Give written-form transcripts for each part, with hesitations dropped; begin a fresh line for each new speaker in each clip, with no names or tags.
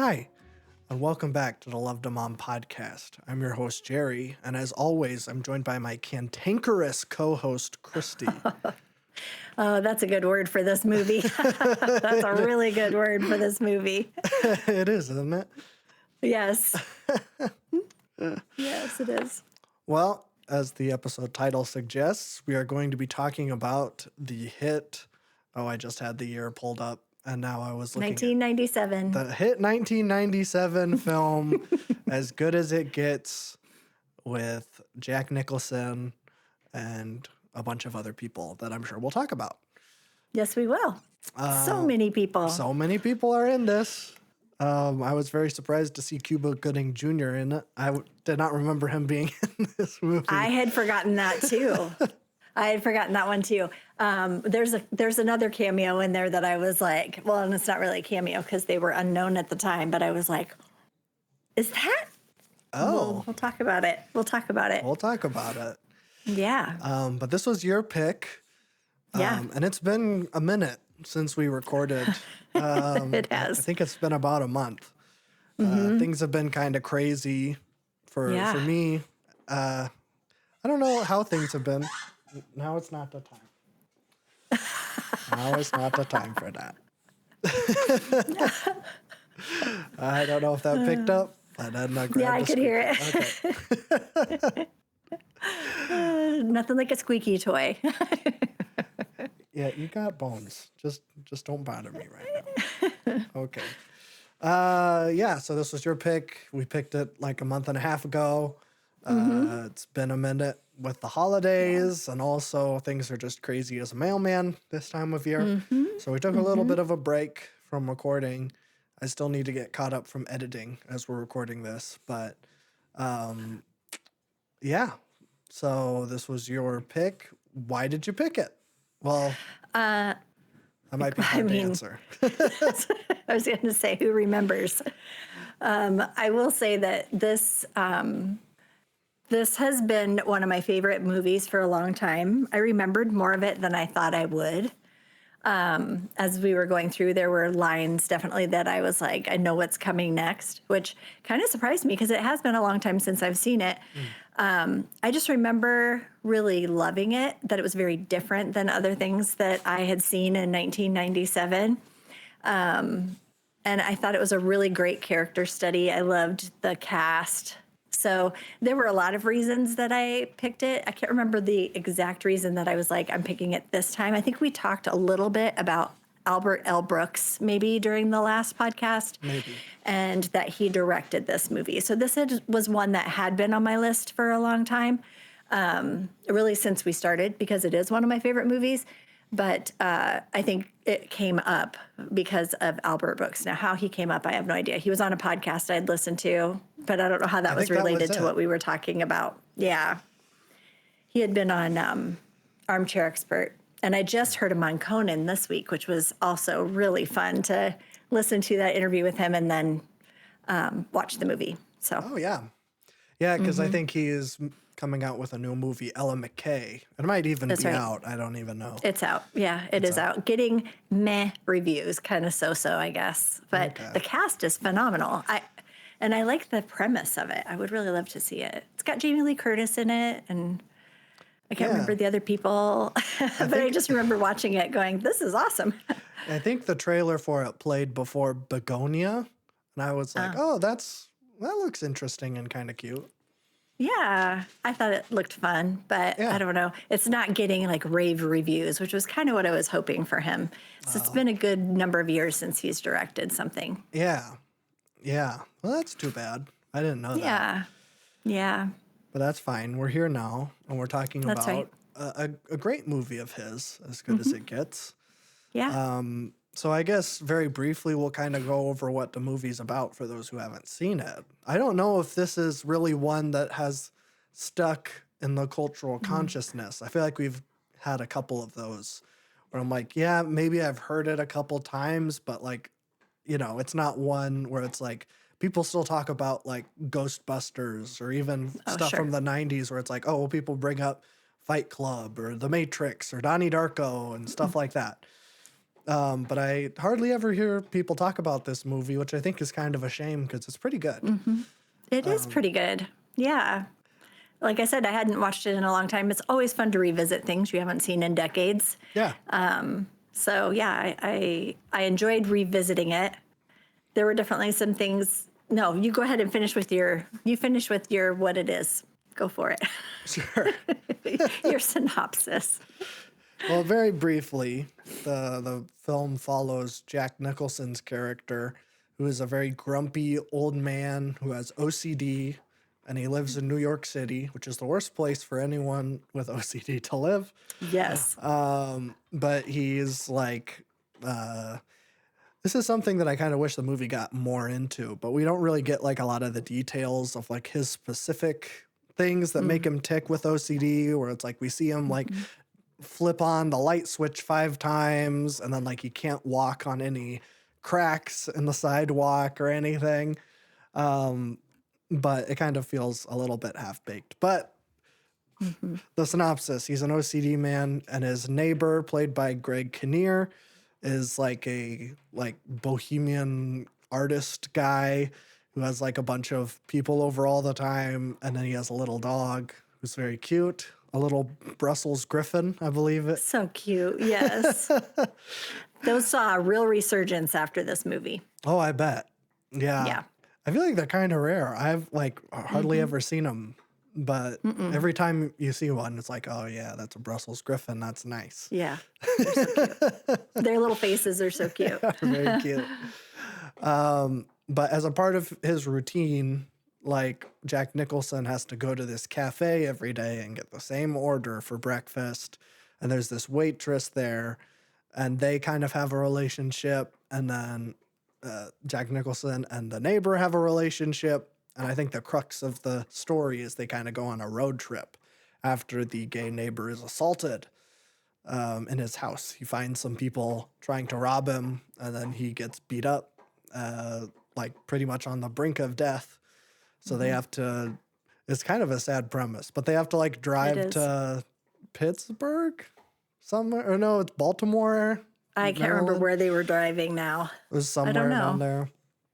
Hi, and welcome back to the Love to Mom podcast. I'm your host, Jerry, and as always, I'm joined by my cantankerous co-host, Christy.
Oh, that's a good word for this movie. That's a really good word for this movie.
It is, isn't it?
Yes. Yes, it is.
Well, as the episode title suggests, we are going to be talking about the hit. Oh, I just had the year pulled up, and now I was looking
1997.
at the hit 1997 film, As Good as It Gets, with Jack Nicholson and a bunch of other people that I'm sure we'll talk about.
Yes, we will. So many people.
So many people are in this. I was very surprised to see Cuba Gooding Jr. in it. Did not remember him being in this movie.
I had forgotten that too. I had forgotten that one too. There's another cameo in there that I was like, well, and it's not really a cameo because they were unknown at the time, but I was like, is that?
Oh.
We'll talk about it. We'll talk about it.
We'll talk about it.
Yeah.
But this was your pick.
Yeah.
And it's been a minute since we recorded.
It has.
I think it's been about a month. Things have been kind of crazy for me. I don't know how things have been. Now it's not the time. Now is not the time for that. I don't know if that picked up.
Yeah, I could hear it.
Okay.
Nothing like a squeaky toy.
Yeah, you got bones. Just don't bother me right now. Okay. Yeah, so this was your pick. We picked it like a month and a half ago. It's been a minute with the holidays, and also things are just crazy as a mailman this time of year. So we took a little bit of a break from recording. I still need to get caught up from editing as we're recording this, but yeah. So this was your pick. Why did you pick it? Well, that might be hard to answer.
I was going to say, who remembers? I will say that this has been one of my favorite movies for a long time. I remembered more of it than I thought I would. As we were going through, there were lines definitely that I was like, I know what's coming next, which kind of surprised me because it has been a long time since I've seen it. I just remember really loving it, that it was very different than other things that I had seen in 1997. And I thought it was a really great character study. I loved the cast. So there were a lot of reasons that I picked it. I can't remember the exact reason that I was like, I'm picking it this time. I think we talked a little bit about Albert L. Brooks maybe during the last podcast.
Maybe.
And that he directed this movie. So this was one that had been on my list for a long time, really since we started, because it is one of my favorite movies. But I think it came up because of Albert Brooks. Now, how he came up, I have no idea. He was on a podcast I'd listened to, but I don't know how that was related to what we were talking about. Yeah. He had been on Armchair Expert, and I just heard him on Conan this week, which was also really fun to listen to that interview with him and then watch the movie. So.
Oh, yeah. Yeah, because I think he is coming out with a new movie, Ella McKay. It might even be out. I don't even know.
It's out. Yeah, it's out. Getting meh reviews, kind of so-so, I guess. But the cast is phenomenal. I like the premise of it. I would really love to see it. It's got Jamie Lee Curtis in it, and I can't remember the other people. But I just remember watching it going, this is awesome.
I think the trailer for it played before Begonia, and I was like, that looks interesting and kind of cute.
Yeah, I thought it looked fun, but I don't know. It's not getting like rave reviews, which was kind of what I was hoping for him. So it's been a good number of years since he's directed something.
Yeah. Yeah. Well, that's too bad. I didn't know that.
Yeah. Yeah.
But that's fine. We're here now, and we're talking
That's
about a great movie of his, As Good as It Gets.
Yeah.
So I guess very briefly, we'll kind of go over what the movie's about for those who haven't seen it. I don't know if this is really one that has stuck in the cultural consciousness. I feel like we've had a couple of those where I'm like, yeah, maybe I've heard it a couple times, but like, it's not one where it's like people still talk about like Ghostbusters or even stuff from the 90s where it's like, oh, well, people bring up Fight Club or The Matrix or Donnie Darko and stuff like that. But I hardly ever hear people talk about this movie, which I think is kind of a shame because it's pretty good.
It is pretty good. Yeah. Like I said, I hadn't watched it in a long time. It's always fun to revisit things you haven't seen in decades.
Yeah.
So yeah, I enjoyed revisiting it. There were definitely some things. No, you go ahead and finish with your what it is. Go for it.
Sure.
Your synopsis.
Well, very briefly, the film follows Jack Nicholson's character, who is a very grumpy old man who has OCD, and he lives in New York City, which is the worst place for anyone with OCD to live.
Yes.
But he's like, this is something that I kind of wish the movie got more into, but we don't really get like a lot of the details of like his specific things that make him tick with OCD, where it's like we see him like flip on the light switch 5 times and then like he can't walk on any cracks in the sidewalk or anything. But it kind of feels a little bit half-baked. But the synopsis, he's an OCD man, and his neighbor, played by Greg Kinnear, is like a bohemian artist guy who has like a bunch of people over all the time, and then he has a little dog who's very cute, a little Brussels Griffin, I believe it.
So cute. Yes. Those saw a real resurgence after this movie.
Oh, I bet. Yeah.
Yeah.
I feel like they're kind of rare. I've like hardly ever seen them, but every time you see one, it's like, oh yeah, that's a Brussels Griffin. That's nice.
Yeah. They're so cute. Their little faces are so cute.
Very cute. But as a part of his routine, like Jack Nicholson has to go to this cafe every day and get the same order for breakfast. And there's this waitress there, and they kind of have a relationship. And then Jack Nicholson and the neighbor have a relationship. And I think the crux of the story is they kind of go on a road trip after the gay neighbor is assaulted in his house. He finds some people trying to rob him, and then he gets beat up, like pretty much on the brink of death. So they have to, it's kind of a sad premise, but they have to like drive to Pittsburgh somewhere, or no, it's Baltimore.
I can't remember where they were driving now.
It was somewhere down there.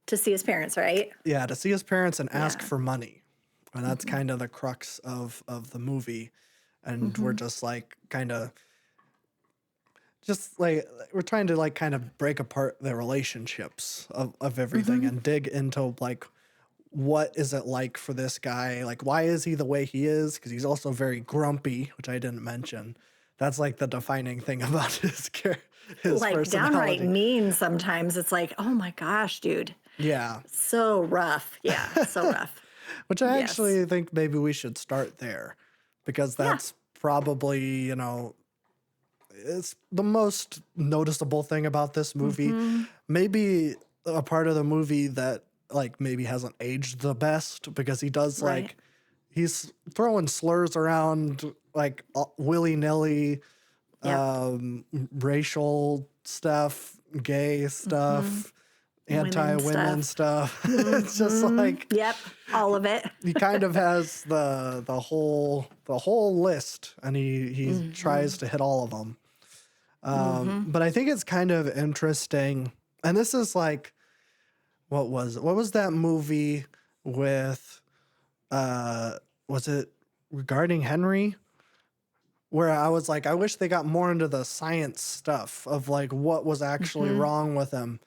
To see his parents, right?
Yeah, to see his parents and ask for money. And that's kind of the crux of the movie. And we're just like kind of we're trying to like kind of break apart the relationships of everything and dig into like what is it like for this guy? Like why is he the way he is? Because he's also very grumpy, which I didn't mention. That's like the defining thing about his
Like
personality.
downright mean sometimes. It's like, oh my gosh, dude.
Yeah.
So rough. Yeah, so rough.
Which I actually think maybe we should start there, because that's probably, you know, it's the most noticeable thing about this movie. Maybe a part of the movie that like maybe hasn't aged the best, because he does like, he's throwing slurs around like willy-nilly, racial stuff, gay stuff, anti-women stuff. It's just like,
yep, all of it.
he kind of has the whole list, and he tries to hit all of them. But I think it's kind of interesting, and this is like, what was that movie with was it Regarding Henry, where I was like, I wish they got more into the science stuff of like what was actually wrong with him,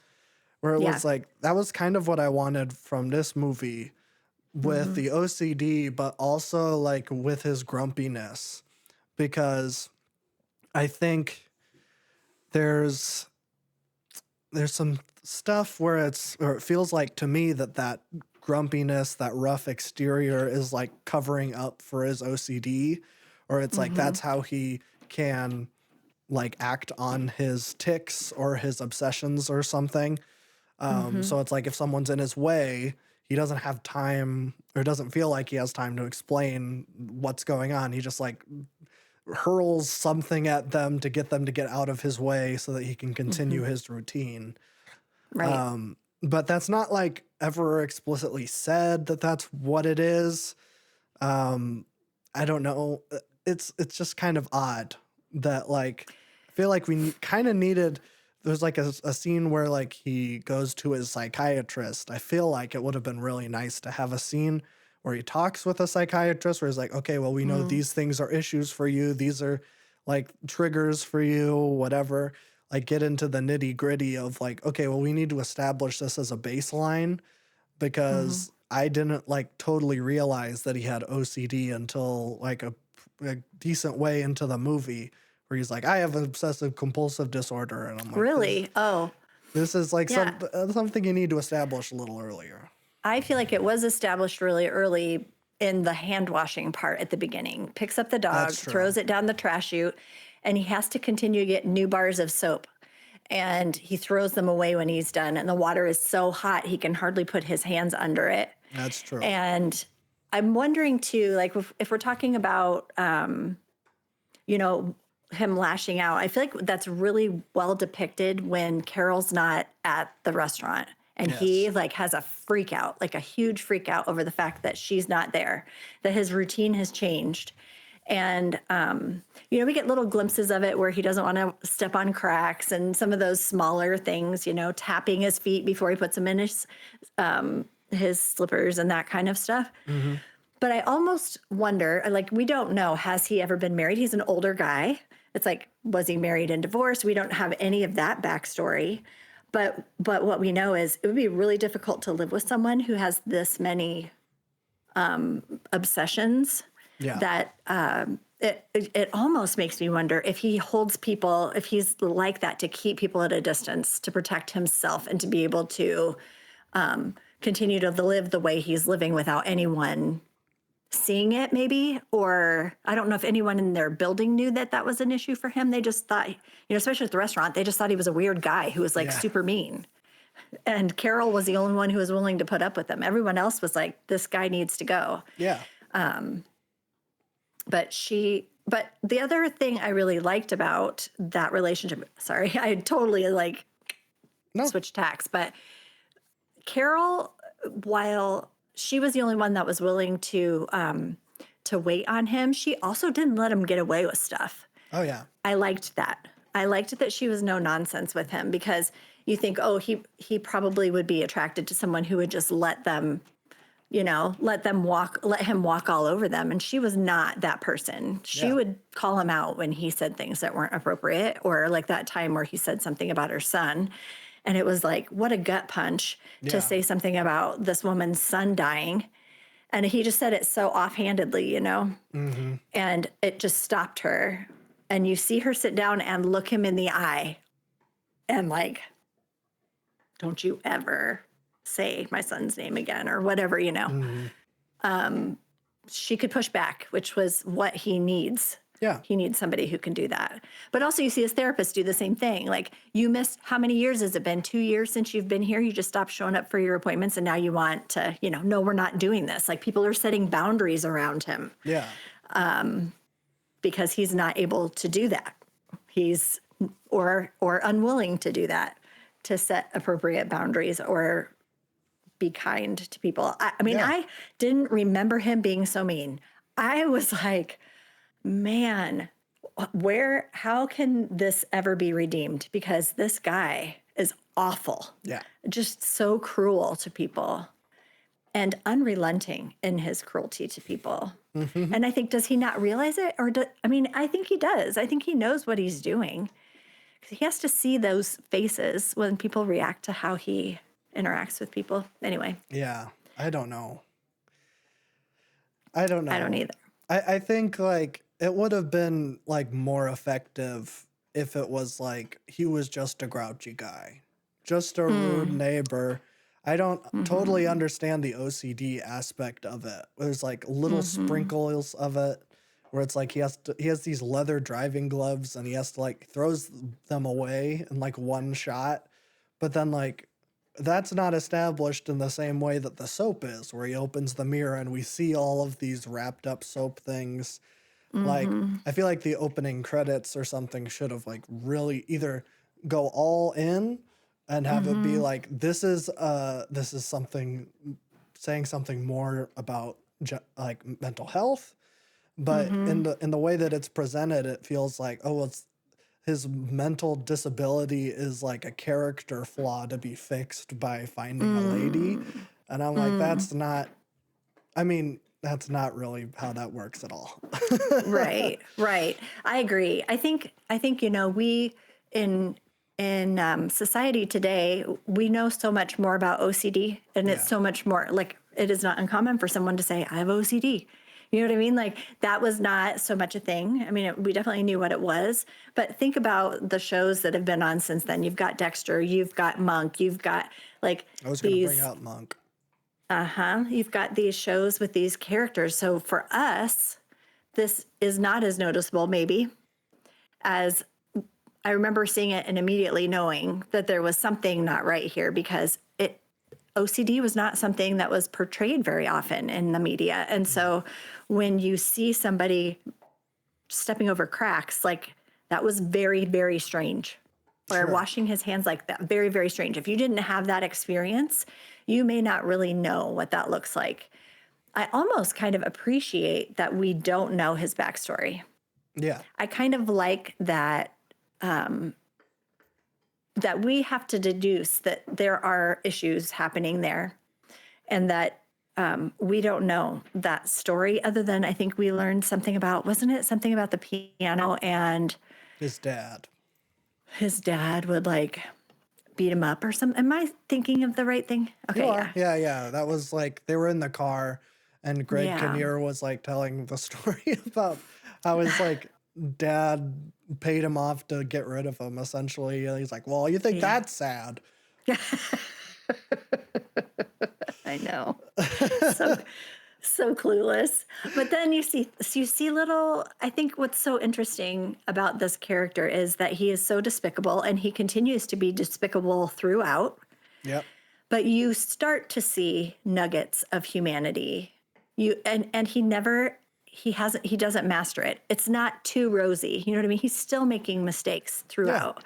where it was like, that was kind of what I wanted from this movie with the OCD, but also like with his grumpiness, because I think there's some stuff where it feels like to me that grumpiness, that rough exterior is like covering up for his OCD, or it's like that's how he can like act on his tics or his obsessions or something. So it's like if someone's in his way, he doesn't have time, or doesn't feel like he has time to explain what's going on. He just like hurls something at them to get out of his way so that he can continue his routine.
Right.
But that's not like ever explicitly said that that's what it is. I don't know. It's just kind of odd that like, I feel like we kind of needed there's like a scene where like he goes to his psychiatrist. I feel like it would have been really nice to have a scene where he talks with a psychiatrist where he's like, okay, well, we know
Mm.
these things are issues for you. These are like triggers for you, whatever. Like get into the nitty gritty of like, okay, well, we need to establish this as a baseline
Hmm.
because I didn't like totally realize that he had OCD until like a decent way into the movie where he's like, I have obsessive compulsive disorder. And I'm like,
Really? Oh,
this is like
yeah.
something you need to establish a little earlier.
I feel like it was established really early in the hand washing part at the beginning. Picks up the dog,
That's true.
throws it down the trash chute, and he has to continue to get new bars of soap. And he throws them away when he's done. And the water is so hot, he can hardly put his hands under it.
That's true.
And I'm wondering too, like if we're talking about, you know, him lashing out, I feel like that's really well depicted when Carol's not at the restaurant and he
Yes.
like has a freak out, like a huge freak out over the fact that she's not there, that his routine has changed. And, we get little glimpses of it where he doesn't want to step on cracks and some of those smaller things, tapping his feet before he puts them in his slippers and that kind of stuff.
Hmm.
But I almost wonder, like, we don't know, has he ever been married? He's an older guy. It's like, was he married and divorced? We don't have any of that backstory. But what we know is it would be really difficult to live with someone who has this many obsessions
Yeah.
that it almost makes me wonder if he holds people, if he's like that to keep people at a distance, to protect himself and to be able to continue to live the way he's living without anyone seeing it, maybe. Or I don't know if anyone in their building knew that that was an issue for him. They just thought, especially at the restaurant, they just thought he was a weird guy who was like
Yeah.
super mean. And Carol was the only one who was willing to put up with him. Everyone else was like, this guy needs to go.
Yeah.
But the other thing I really liked about that relationship, sorry, I totally like
No.
switched tacks, but Carol, while she was the only one that was willing to wait on him, she also didn't let him get away with stuff.
Oh yeah.
I liked that. I liked that she was no nonsense with him because you think, oh, he probably would be attracted to someone who would just let him walk all over them. And she was not that person. She
Yeah.
would call him out when he said things that weren't appropriate, or like that time where he said something about her son. And it was like, what a gut punch
Yeah.
to say something about this woman's son dying. And he just said it so offhandedly.
Hmm.
And it just stopped her. And you see her sit down and look him in the eye and like, don't you ever say my son's name again or whatever.
Hmm.
She could push back, which was what he needs.
Yeah.
He needs somebody who can do that. But also you see his therapist do the same thing. Like, you missed, how many years has it been? 2 years since you've been here? You just stopped showing up for your appointments and now you want to, no, we're not doing this. Like, people are setting boundaries around him
Yeah.
because he's not able to do that. He's or unwilling to do that, to set appropriate boundaries or be kind to people. I mean,
Yeah.
I didn't remember him being so mean. I was like, man, how can this ever be redeemed? Because this guy is awful,
Yeah.
just so cruel to people and unrelenting in his cruelty to people.
Hmm.
And I think, does he not realize it? I think he does. I think he knows what he's doing. He has to see those faces when people react to how he interacts with people. Anyway,
Yeah. I don't know. I don't
I don't
know.
either.
I think like it would have been like more effective if it was like he was just a grouchy guy, just a rude
Mm.
neighbor. I don't totally
Hmm.
understand the OCD aspect of it. There's like little
Hmm.
sprinkles of it where it's like he has these leather driving gloves and he has to like throws them away in like one shot. But then like that's not established in the same way that the soap is, where he opens the mirror and we see all of these wrapped up soap things. Like,
Hmm.
I feel like the opening credits or something should have like really either go all in and have it be
Hmm.
like this is something saying something more about like mental health, but
Hmm.
in the way that it's presented, it feels like, oh, his mental disability is like a character flaw to be fixed by finding a lady.
Mm,
And I'm like,
mm,
that's not, I mean, that's not really how that works at all.
right, right. I agree. I think, we in society today, we know so much more about OCD, and it's
Yeah.
so much more like it is not uncommon for someone to say, I have OCD. You know what I mean? Like that was not so much a thing. I mean, we definitely knew what it was, but think about the shows that have been on since then. You've got Dexter, you've got Monk, you've got like
I was going to bring
these,
up Monk.
you've got these shows with these characters. So for us, this is not as noticeable maybe as I remember seeing it and immediately knowing that there was something not right here because OCD was not something that was portrayed very often in the media. And so when you see somebody stepping over cracks, like that was very, very strange. Or
Sure.
washing his hands like that, very, very strange. If you didn't have that experience, you may not really know what that looks like. I almost kind of appreciate that we don't know his backstory.
Yeah.
I kind of like that that we have to deduce that there are issues happening there and that we don't know that story other than I think we learned something about, wasn't it something about the piano and
His dad.
his dad would like beat him up or something? Am I thinking of the right thing?
You
Okay,
are.
yeah.
Yeah. Yeah. That was like, they were in the car and Greg
Yeah.
Kinnear was like telling the story about how his like dad paid him off to get rid of him essentially. And he's like, well, you think
Yeah.
that's sad?
I know. So so clueless. But then you see little I think what's so interesting about this character is that he is so despicable and he continues to be despicable throughout,
Yep.
but you start to see nuggets of humanity. And he doesn't master it. It's not too rosy. You know what I mean? He's still making mistakes
Yeah.
throughout.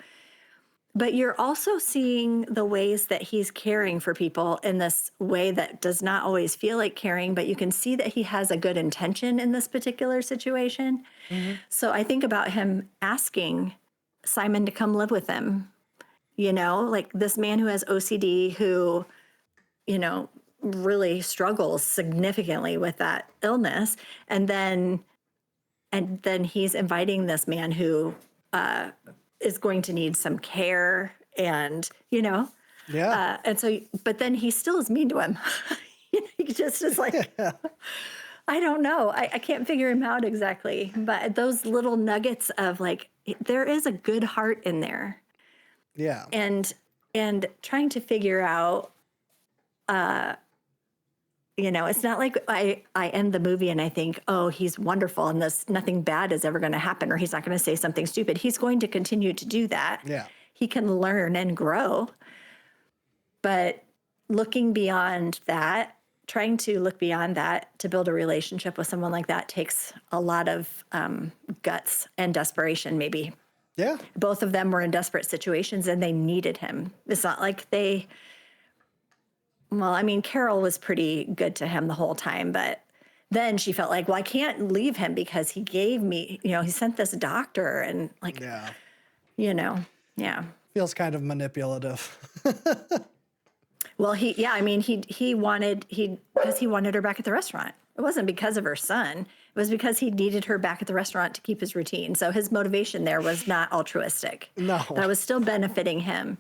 But you're also seeing the ways that he's caring for people in this way that does not always feel like caring, but you can see that he has a good intention in this particular situation.
Hmm.
So I think about him asking Simon to come live with him, like this man who has OCD, who, really struggles significantly with that illness. And then he's inviting this man who is going to need some care and
Yeah.
and so but then he still is mean to him. He just is like,
Yeah.
I don't know, I can't figure him out exactly, but those little nuggets of like there is a good heart in there.
Yeah.
And trying to figure out it's not like I end the movie and I think, oh, he's wonderful and this nothing bad is ever going to happen or he's not going to say something stupid. He's going to continue to do that.
Yeah.
He can learn and grow. But looking beyond that, trying to look beyond that to build a relationship with someone like that takes a lot of guts and desperation, maybe.
Yeah.
Both of them were in desperate situations and they needed him. It's not like well, I mean, Carol was pretty good to him the whole time, but then she felt like, well, I can't leave him because he gave me, he sent this doctor and like,
Yeah.
yeah.
Feels kind of manipulative.
Well, I mean, because he wanted her back at the restaurant. It wasn't because of her son. It was because he needed her back at the restaurant to keep his routine. So his motivation there was not altruistic.
No.
That was still benefiting him.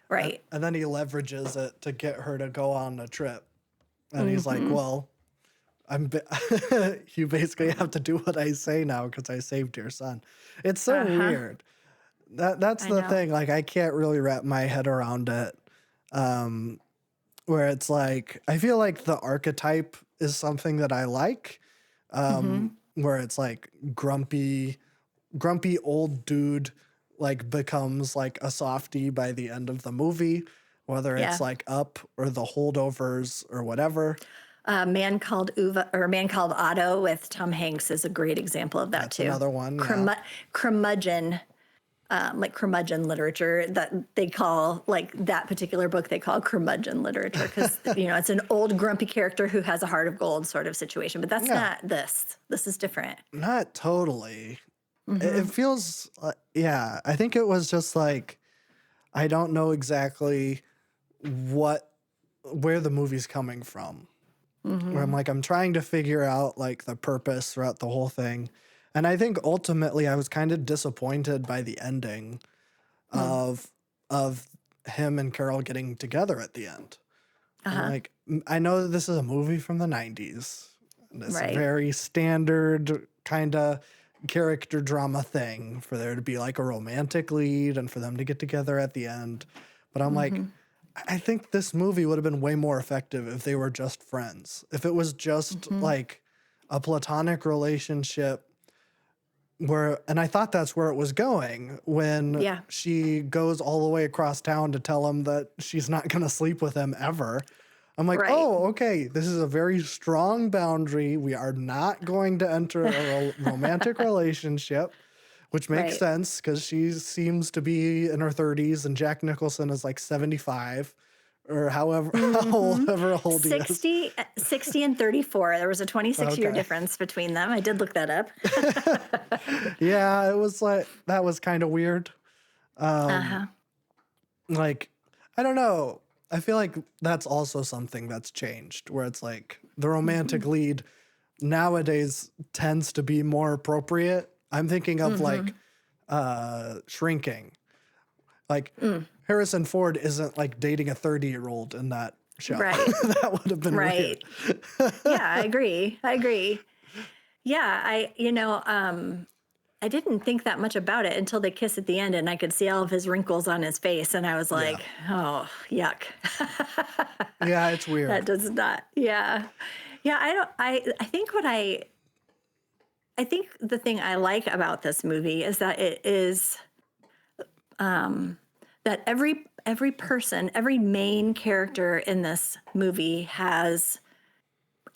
Right.
And then he leverages it to get her to go on a trip. And he's like, well, you basically have to do what I say now because I saved your son. It's so weird. That's
I
the
know.
thing. Like, I can't really wrap my head around it. Where it's like, I feel like the archetype is something that I like. Where it's like grumpy old dude like becomes like a softie by the end of the movie, whether
Yeah.
it's like Up or The Holdovers or whatever.
Man Called Uva or Man Called Otto with Tom Hanks is a great example of that
That's
too.
another one. Yeah.
Curmudgeon, like curmudgeon literature that they call like that particular book they call curmudgeon literature because it's an old grumpy character who has a heart of gold sort of situation. But that's
Yeah.
not this. This is different.
Not totally. it feels, yeah, I think it was just like, I don't know exactly where the movie's coming from. Where I'm like, I'm trying to figure out like the purpose throughout the whole thing. And I think ultimately I was kind of disappointed by the ending of him and Carol getting together at the end. I'm like, I know that this is a movie from the 90s. And it's a
Right.
very standard kind of character drama thing for there to be like a romantic lead and for them to get together at the end. But I'm like, I think this movie would have been way more effective if they were just friends. If it was just like a platonic relationship and I thought that's where it was going when
Yeah.
she goes all the way across town to tell him that she's not going to sleep with him ever. I'm like,
Right.
oh, okay, this is a very strong boundary. We are not going to enter a romantic relationship, which makes
Right.
sense because she seems to be in her 30s and Jack Nicholson is like 75 or however old he is.
60 and 34. There was a 26-year
Okay.
difference between them. I did look that up.
Yeah, it was like, that was kind of weird. Like, I don't know. I feel like that's also something that's changed where it's like the romantic lead nowadays tends to be more appropriate. I'm thinking of like Shrinking. Like Harrison Ford isn't like dating a 30-year-old in that show.
Right.
That would have been
Right.
weird.
Yeah, I agree. Yeah, I didn't think that much about it until they kiss at the end and I could see all of his wrinkles on his face and I was like, oh, yuck.
Yeah, it's weird.
That does not. Yeah. Yeah, I think the thing I like about this movie is that it is that every person, every main character in this movie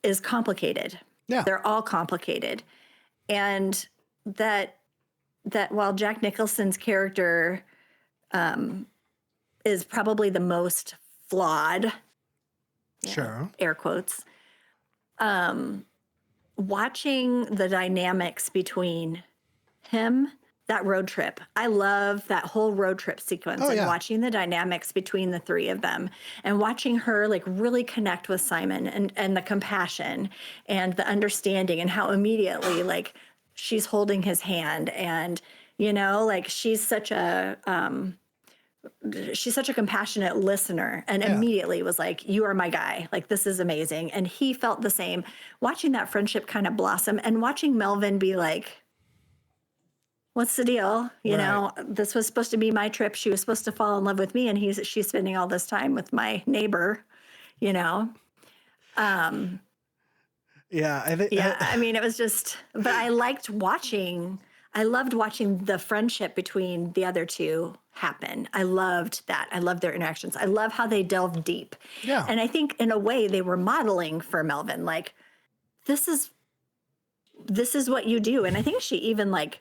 is complicated.
Yeah.
They're all complicated. And that while Jack Nicholson's character is probably the most flawed,
Sure.
air quotes, watching the dynamics between him, that road trip. I love that whole road trip sequence and watching the dynamics between the three of them and watching her like really connect with Simon and the compassion and the understanding and how immediately like she's holding his hand and, like she's such a compassionate listener and immediately was like, you are my guy. Like, this is amazing. And he felt the same. Watching that friendship kind of blossom and watching Melvin be like, what's the deal? You know, this was supposed to be my trip. She was supposed to fall in love with me. And she's spending all this time with my neighbor,
Yeah, I think.
Yeah, I mean, it was just, but I loved watching the friendship between the other two happen. I loved that. I loved their interactions. I love how they delved deep.
Yeah.
And I think in a way they were modeling for Melvin, like, this is what you do. And I think she even like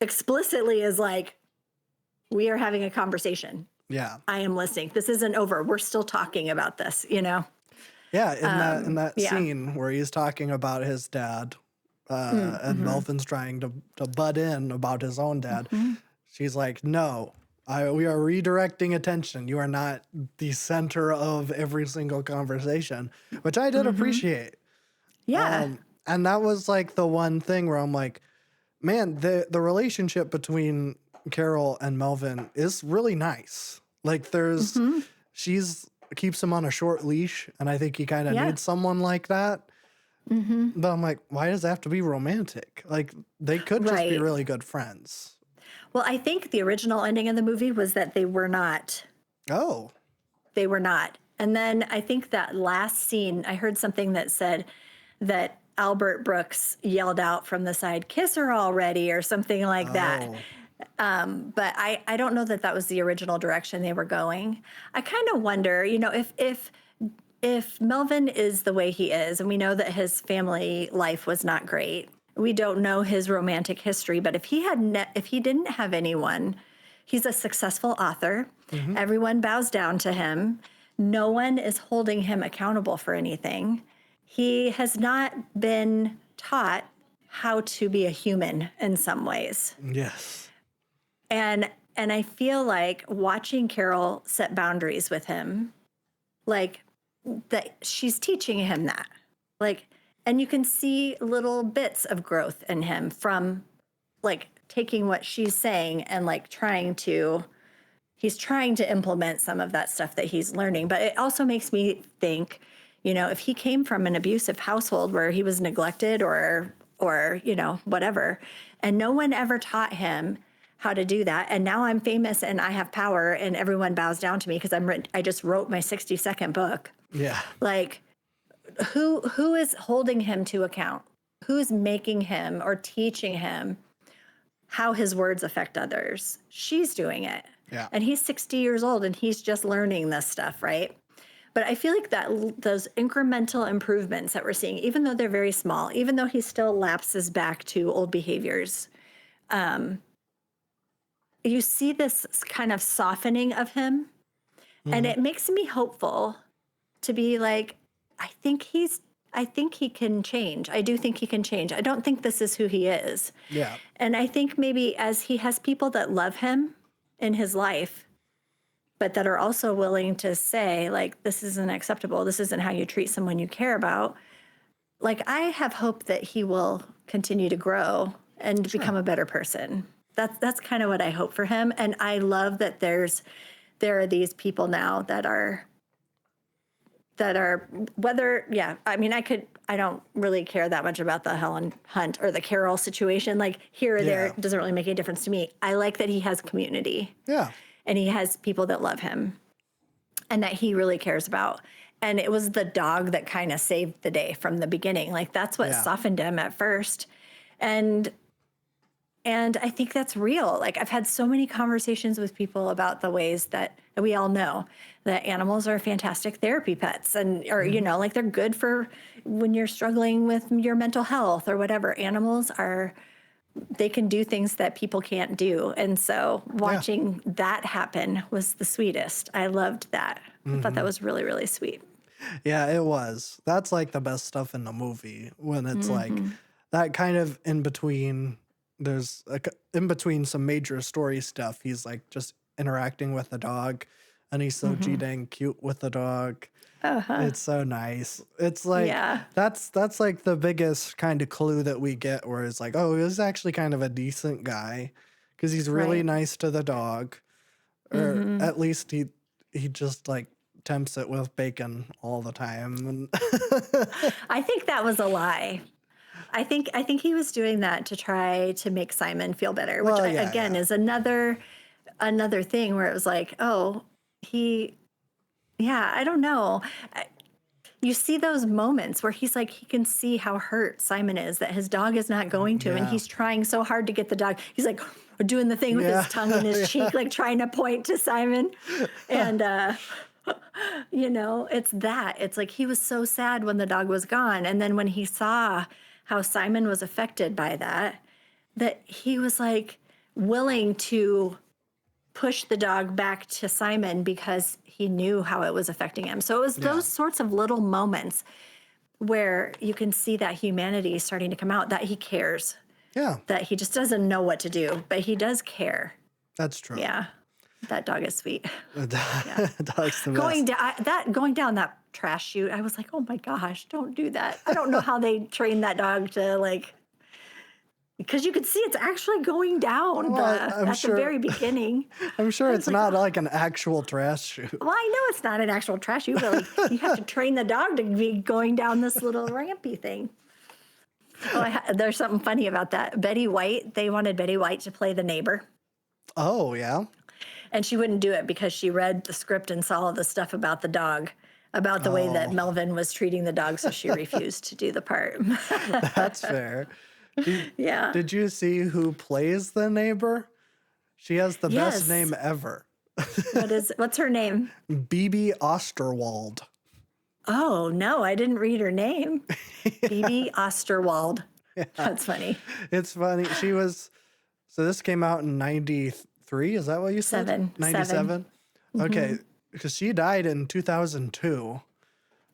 explicitly is like, we are having a conversation.
Yeah.
I am listening. This isn't over. We're still talking about this,
Yeah, in that scene where he's talking about his dad, and Melvin's trying to butt in about his own dad. She's like, "No, we are redirecting attention. You are not the center of every single conversation," which I did appreciate.
Yeah.
And that was like the one thing where I'm like, man, the relationship between Carol and Melvin is really nice. Like there's she's keeps him on a short leash, and I think he kind of needs someone like that. But I'm like, why does it have to be romantic? Like they could just be really good friends.
Well, I think the original ending of the movie was that they were not.
Oh.
They were not. And then I think that last scene, I heard something that said that Albert Brooks yelled out from the side, "Kiss her already," or something like that. But I don't know that that was the original direction they were going. I kind of wonder, if Melvin is the way he is, and we know that his family life was not great. We don't know his romantic history, but if he didn't have anyone, he's a successful author. Everyone bows down to him. No one is holding him accountable for anything. He has not been taught how to be a human in some ways.
Yes.
And I feel like watching Carol set boundaries with him, like that she's teaching him that. Like, and you can see little bits of growth in him from like taking what she's saying and like he's trying to implement some of that stuff that he's learning. But it also makes me think, if he came from an abusive household where he was neglected or whatever, and no one ever taught him how to do that. And now I'm famous and I have power and everyone bows down to me because I just wrote my 60-second book.
Yeah.
Like, who is holding him to account? Who's making him or teaching him how his words affect others? She's doing it.
Yeah.
And he's 60 years old and he's just learning this stuff, right? But I feel like that those incremental improvements that we're seeing, even though they're very small, even though he still lapses back to old behaviors, you see this kind of softening of him. And it makes me hopeful to be like, I think he can change. I do think he can change. I don't think this is who he is.
Yeah.
And I think maybe as he has people that love him in his life, but that are also willing to say, like, this isn't acceptable. This isn't how you treat someone you care about. Like, I have hope that he will continue to grow and become a better person. That's kind of what I hope for him. And I love that there are these people now that are whether, I mean, I don't really care that much about the Helen Hunt or the Carol situation. Like here or there, it doesn't really make any difference to me. I like that he has community.
Yeah.
And he has people that love him and that he really cares about. And it was the dog that kind of saved the day from the beginning. Like that's what softened him at first. And I think that's real. Like I've had so many conversations with people about the ways that we all know that animals are fantastic therapy pets or, like they're good for when you're struggling with your mental health or whatever. Animals they can do things that people can't do. And so watching that happen was the sweetest. I loved that. I thought that was really, really sweet.
Yeah, it was. That's like the best stuff in the movie when it's like that kind of in between. There's in between some major story stuff. He's like just interacting with the dog and he's so dang cute with the dog. It's so nice. It's like, that's like the biggest kind of clue that we get where it's like, oh, he's actually kind of a decent guy because he's really nice to the dog. Or at least he just like tempts it with bacon all the time. And
I think that was a lie. I think he was doing that to try to make Simon feel better, which is another thing where it was like, oh, I don't know. You see those moments where he's like, he can see how hurt Simon is that his dog is not going to him, and he's trying so hard to get the dog. He's like doing the thing with his tongue in his cheek, like trying to point to Simon. And, it's that. It's like he was so sad when the dog was gone. And then when he saw how Simon was affected by that he was like willing to push the dog back to Simon because he knew how it was affecting him. So it was those sorts of little moments where you can see that humanity starting to come out, that he cares.
Yeah.
That he just doesn't know what to do, but he does care.
That's true.
Yeah. That dog is sweet.
Dog's the best.
Going down that trash chute, I was like, oh my gosh, don't do that. I don't know how they trained that dog to because you could see it's actually going down the very beginning.
I'm sure it's not like an actual trash chute.
Well, I know it's not an actual trash chute, but you have to train the dog to be going down this little rampy thing. Oh, there's something funny about that. They wanted Betty White to play the neighbor.
Oh, yeah.
And she wouldn't do it because she read the script and saw all the stuff about the dog, about the way that Melvin was treating the dog, so she refused to do the part.
That's fair.
Yeah.
Did you see who plays the neighbor? She has the best name ever.
What's her name?
Bibi Osterwald.
Oh, no, I didn't read her name. Bibi Osterwald. Yeah. That's funny.
It's funny. So this came out in 93. Is that what you said? 97? Okay. Because she died in 2002.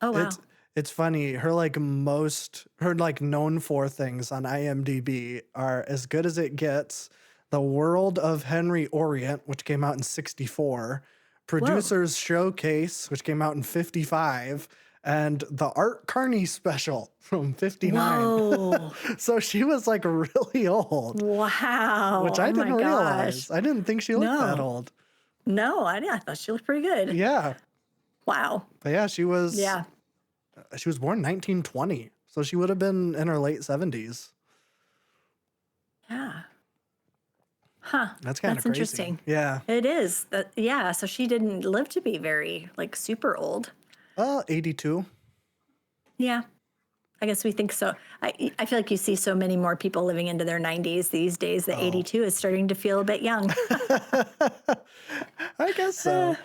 Oh, wow.
It's funny. Her like known for things on IMDb are As Good as It Gets, The World of Henry Orient, which came out in 64, Producers Showcase, which came out in 55, and the Art Carney Special from 59.
Whoa.
So she was like really old,
Wow.
which I
Oh my
didn't realize.
gosh.
I didn't think she looked that
No.
old.
No, I thought she looked pretty good.
Yeah.
Wow.
But yeah, she was
Yeah.
born 1920. So she would have been in her late 70s.
Yeah. Huh.
That's kind of crazy.
Interesting.
Yeah.
It is. Yeah. So she didn't live to be very, like, super old.
82.
Yeah. I guess we think so. I feel like you see so many more people living into their 90s these days that 82 is starting to feel a bit young.
I guess so.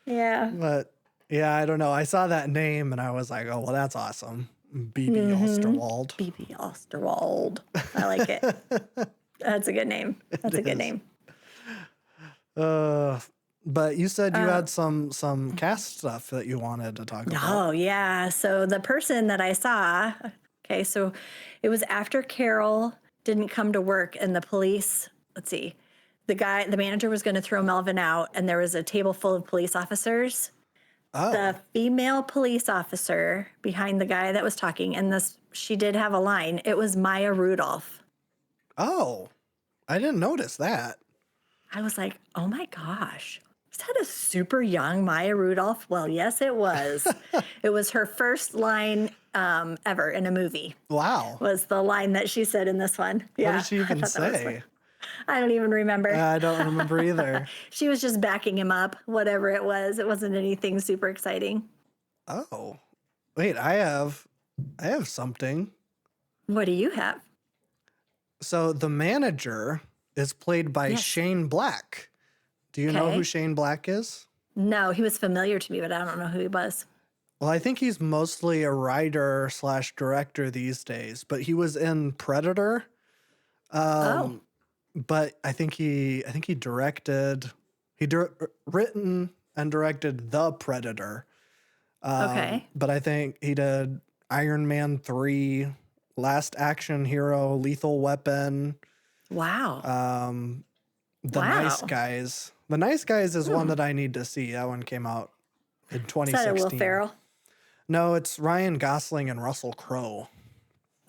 Yeah.
But yeah, I don't know. I saw that name and I was like, oh, well, that's awesome. BB Osterwald.
BB Osterwald. I like it. That's a good name. That's a good name.
But you said you had some cast stuff that you wanted to talk about.
Oh, yeah. So the person that I saw, okay, so it was after Carol didn't come to work and the police, let's see, the manager was going to throw Melvin out and there was a table full of police officers.
Oh,
The female police officer behind the guy that was talking, and she did have a line. It was Maya Rudolph.
oh, I didn't notice that.
I was like, oh my gosh. Is that a super young Maya Rudolph? Well, yes, it was. It was her first line ever in a movie.
Wow.
Was the line that she said in this one. Yeah,
What did she
I
even
thought that was
say?
fun. I don't even remember.
I don't remember either.
She was just backing him up, whatever it was. It wasn't anything super exciting.
Oh, wait, I have something.
What do you have?
So the manager is played by
Yes.
Shane Black. Do you know
Okay.
who Shane Black is?
No, he was familiar to me, but I don't know who he was.
Well, I think he's mostly a writer / director these days, but he was in Predator.
Oh.
But I think he written and directed The Predator.
Okay.
But I think he did Iron Man 3, Last Action Hero, Lethal Weapon,
Wow.
The
Wow.
Nice Guys. The Nice Guys is one that I need to see. That one came out in
Is that a
2016.
Will Ferrell?
No, it's Ryan Gosling and Russell Crowe.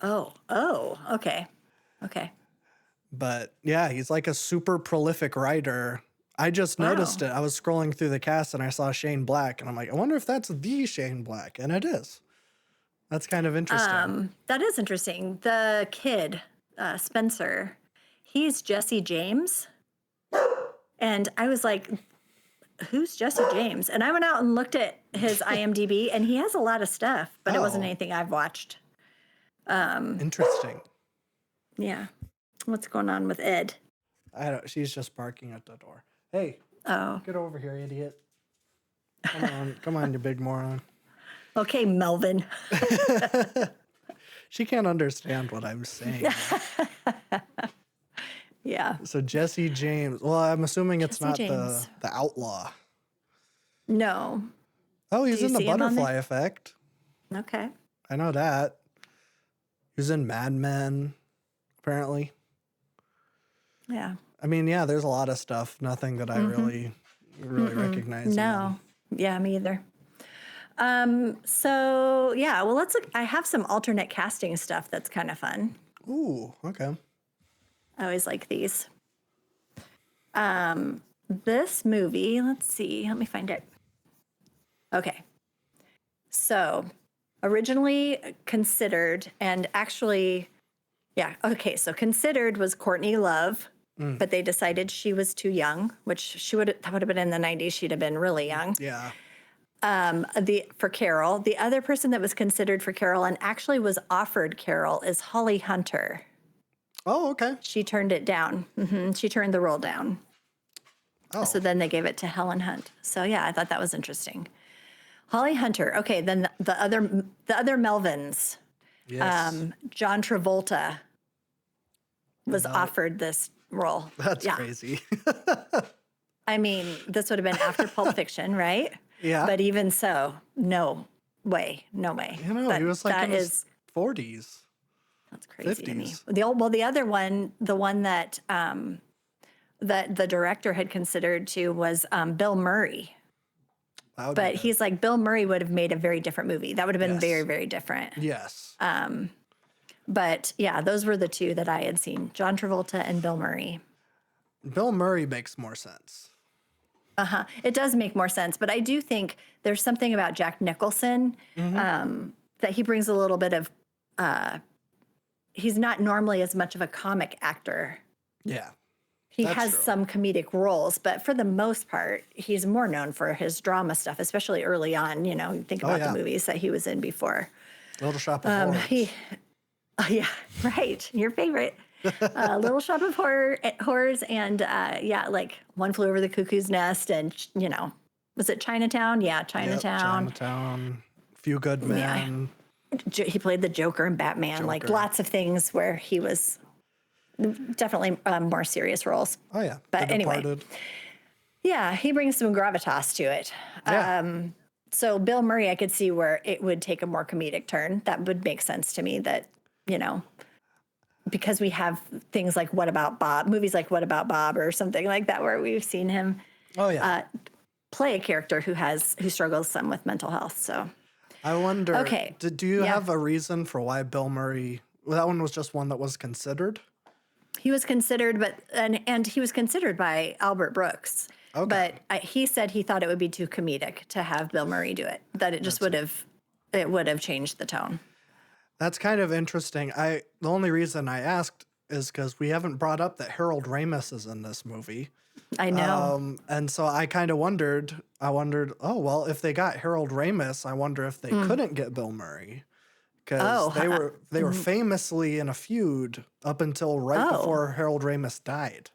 Oh, okay. Okay.
But yeah, he's like a super prolific writer. I just noticed it. I was scrolling through the cast and I saw Shane Black, and I'm like, I wonder if that's the Shane Black. And it is. That's kind of interesting.
That is interesting. The kid, Spencer, he's Jesse James. And I was like, who's Jesse James? And I went out and looked at his IMDb, and he has a lot of stuff, but it wasn't
Oh.
anything I've watched.
Interesting.
Yeah. What's going on with Ed?
She's just barking at the door. Hey,
Oh,
get over here, idiot. Come on, you big moron.
okay, Melvin.
She can't understand what I'm saying.
Yeah.
So Jesse James. Well, I'm assuming it's
Jesse
not
James.
the outlaw.
No.
Oh, he's
you
in the
see him on
Butterfly Effect.
Okay.
I know that. He was in Mad Men, apparently.
Yeah.
I mean, yeah, there's a lot of stuff. Nothing that I really recognize. him
No. Yeah, me either. So yeah, well, let's look. I have some alternate casting stuff that's kind of fun.
in. Ooh, okay.
I always like these. This movie, let's see, let me find it. Okay. So originally considered, and actually, yeah, okay, so considered was Courtney Love, but they decided she was too young, which that would have been in the 90s. She'd have been really young.
Yeah.
For Carol, the other person that was considered for Carol and actually was offered Carol is Holly Hunter.
Oh, okay.
She turned it down. She turned the role down.
Oh,
So then they gave it to Helen Hunt. So yeah, I thought that was interesting. Holly Hunter. Okay, then the other Melvins.
yes.
John Travolta was offered this role.
That's
yeah.
crazy.
I mean, this would have been after Pulp Fiction, right?
Yeah.
But even so, no. way. No way.
You know, he was like
That
in his
is
40s,
that's crazy to me.
50s.
The other one, the one that that the director had considered too was Bill Murray.
That would be
But
good.
he's like Bill Murray would have made a very different movie. That would have been
Yes.
very, very different.
Yes.
But yeah, those were the two that I had seen: John Travolta and Bill Murray.
Bill Murray makes more sense.
It does make more sense, but I do think there's something about Jack Nicholson that he brings a little bit of. He's not normally as much of a comic actor.
Yeah.
He
That's
has
true.
some comedic roles, but for the most part, he's more known for his drama stuff, especially early on. You know, you think about
yeah.
the movies that he was in before.
Little Shop of Horrors.
Oh yeah, right. Your favorite. Little Shop of Horrors and yeah, like One Flew Over the Cuckoo's Nest and, you know, was it Chinatown? Yeah,
Yep,
Chinatown.
Chinatown. Few Good Men.
He played the Joker in Batman, like
Joker.
lots of things where he was definitely more serious roles.
Oh yeah.
But
The
anyway.
Departed.
Yeah, he brings some gravitas to it.
Yeah.
So Bill Murray, I could see where it would take a more comedic turn. That would make sense to me that, you know, because we have things like What About Bob, movies like What About Bob or something like that, where we've seen him
Oh yeah.
play a character who struggles some with mental health. So
I wonder.
Okay.
Do you
Yeah.
have a reason for why Bill Murray? Well, that one was just one that was considered.
he was considered, and he was considered by Albert Brooks.
Okay.
But he said he thought it would be too comedic to have Bill Murray do it. That it just would have changed the tone.
That's kind of interesting. The only reason I asked is because we haven't brought up that Harold Ramis is in this movie.
I know.
And so I kind of wondered, oh, well, if they got Harold Ramis, I wonder if they couldn't get Bill Murray. Because they were famously in a feud up until right before Harold Ramis died.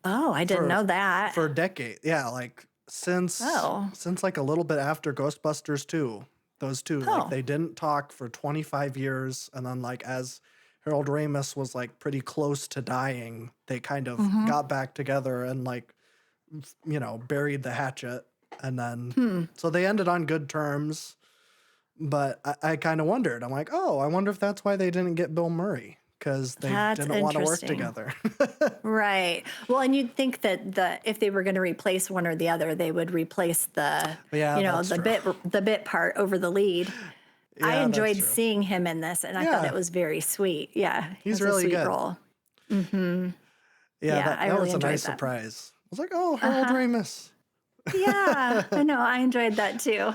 Oh, I didn't know that.
For a decade. Yeah, like since like a little bit after Ghostbusters 2. Those two, like they didn't talk for 25 years. And then like as Harold Ramis was like pretty close to dying, they kind of got back together and like, you know, buried the hatchet. And then, so they ended on good terms. But I kind of wondered, I'm like, oh, I wonder if that's why they didn't get Bill Murray. Because they
That's
didn't want to work
interesting.
together.
Right. Well, and you'd think that if they were going to replace one or the other, they would replace the
Yeah, that's
the bit part over the lead. I
Yeah,
enjoyed
that's true.
seeing him in this, and I thought
Yeah.
it was very sweet. Yeah,
He's
it was
really
a sweet
good.
role.
Yeah,
Yeah, I
that
really
was a
enjoyed
nice
that.
surprise. I was like, oh, Harold Ramis.
Yeah, I know. I enjoyed that too.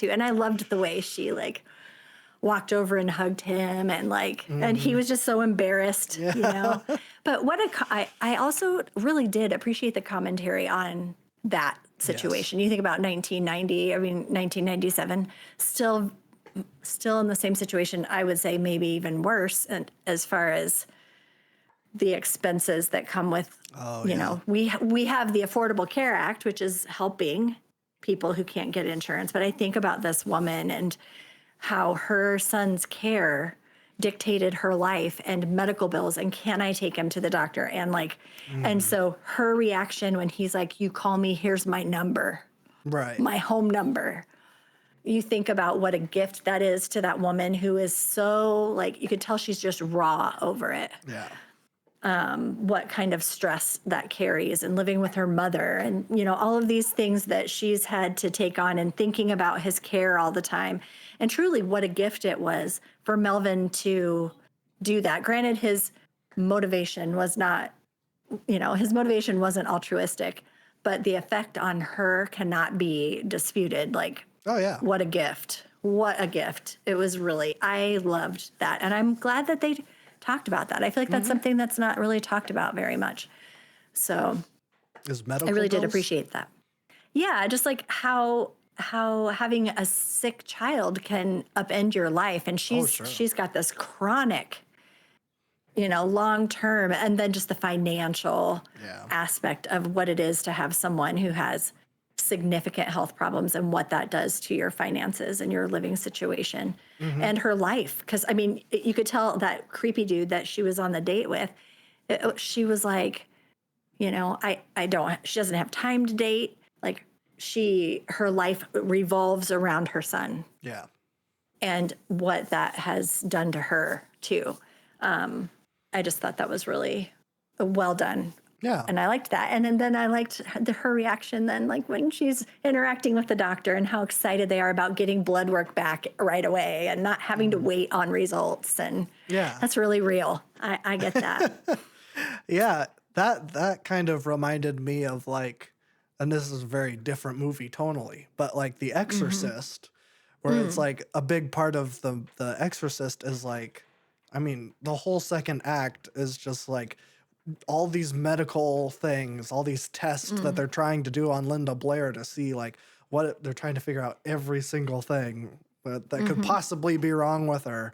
And I loved the way she like walked over and hugged him and like, and he was just so embarrassed, you know. But I also really did appreciate the commentary on that situation. You think about 1997, still in the same situation. I would say maybe even worse, and as far as the expenses that come with, you know, we have the Affordable Care Act, which is helping people who can't get insurance. But I think about this woman and how her son's care dictated her life and medical bills and can I take him to the doctor and like and so her reaction when he's like, you call me, here's my number,
Right.
my home number. You think about what a gift that is to that woman who is so like, you could tell she's just raw over it.
Yeah.
What kind of stress that carries and living with her mother and, you know, all of these things that she's had to take on and thinking about his care all the time. And truly what a gift it was for Melvin to do that. Granted, his motivation was not, you know, his motivation wasn't altruistic, but the effect on her cannot be disputed. Like,
Oh, yeah.
what a gift. What a gift. It was really, I loved that. And I'm glad that they talked about that. I feel like that's something that's not really talked about very much. So
Is medical
I really did
bills?
appreciate that. Yeah, just like how having a sick child can upend your life. And
sure.
she's got this chronic, you know, long term, and then just the financial aspect of what it is to have someone who has significant health problems and what that does to your finances and your living situation and her life. Because I mean, you could tell that creepy dude that she was on the date with, she was like, you know, she doesn't have time to date. Like her life revolves around her son
Yeah.
and what that has done to her too. I just thought that was really well done.
Yeah.
And I liked that. And then I liked her reaction then, like when she's interacting with the doctor and how excited they are about getting blood work back right away and not having to wait on results. And
Yeah.
that's really real. I get that.
Yeah. That kind of reminded me of like, and this is a very different movie tonally, but like The Exorcist, where it's like a big part of the Exorcist is like, I mean, the whole second act is just like all these medical things, all these tests that they're trying to do on Linda Blair to see like they're trying to figure out every single thing that could possibly be wrong with her.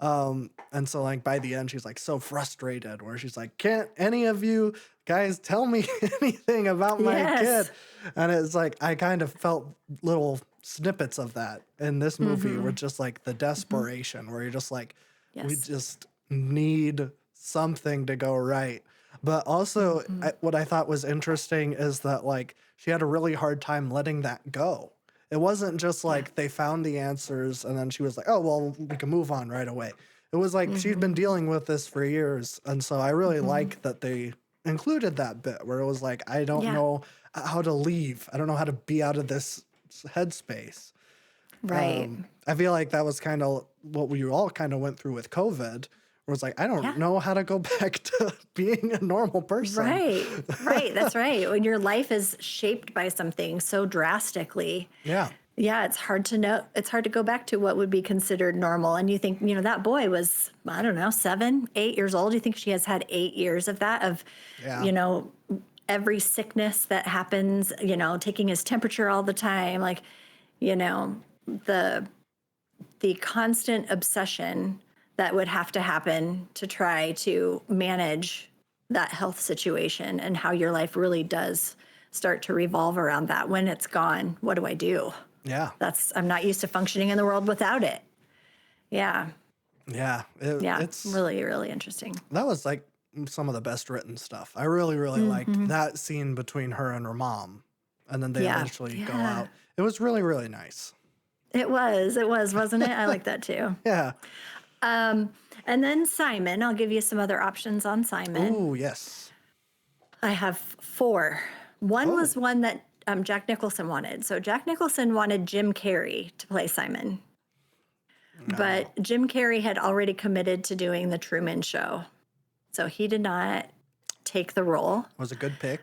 And so like by the end, she's like so frustrated where she's like, can't any of you guys tell me anything about my
Yes.
kid? And it's like, I kind of felt little snippets of that in this movie with just like the desperation where you're just like, we
Yes.
just need something to go right. But also what I thought was interesting is that like she had a really hard time letting that go. It wasn't just like they found the answers and then she was like, oh, well, we can move on right away. It was like she'd been dealing with this for years. And so I really like that they included that bit where it was like, I don't
Yeah.
know how to leave. I don't know how to be out of this headspace.
Right.
I feel like that was kind of what we all kind of went through with COVID. Where it's like, I don't
Yeah.
know how to go back to being a normal person.
Right. Right. That's right. When your life is shaped by something so drastically,
Yeah.
yeah, it's hard to know. It's hard to go back to what would be considered normal. And you think, that boy was, I don't know, 7, 8 years old. You think she has had 8 years of that, of,
Yeah.
every sickness that happens, taking his temperature all the time, like, the constant obsession that would have to happen to try to manage that health situation and how your life really does start to revolve around that. When it's gone, what do I do?
Yeah.
I'm not used to functioning in the world without it. Yeah.
Yeah.
Yeah.
It's
really, really interesting.
that was like some of the best written stuff. I really, really liked that scene between her and her mom. And then they
Yeah.
eventually go
Yeah.
out. It was really, really nice.
It was, wasn't it? I like that too.
Yeah.
And then Simon, I'll give you some other options on Simon.
Ooh, yes.
I have 4. One
Oh.
was one that Jack Nicholson wanted. So Jack Nicholson wanted Jim Carrey to play Simon. But Jim Carrey had already committed to doing The Truman Show. So he did not take the role.
Was a good pick.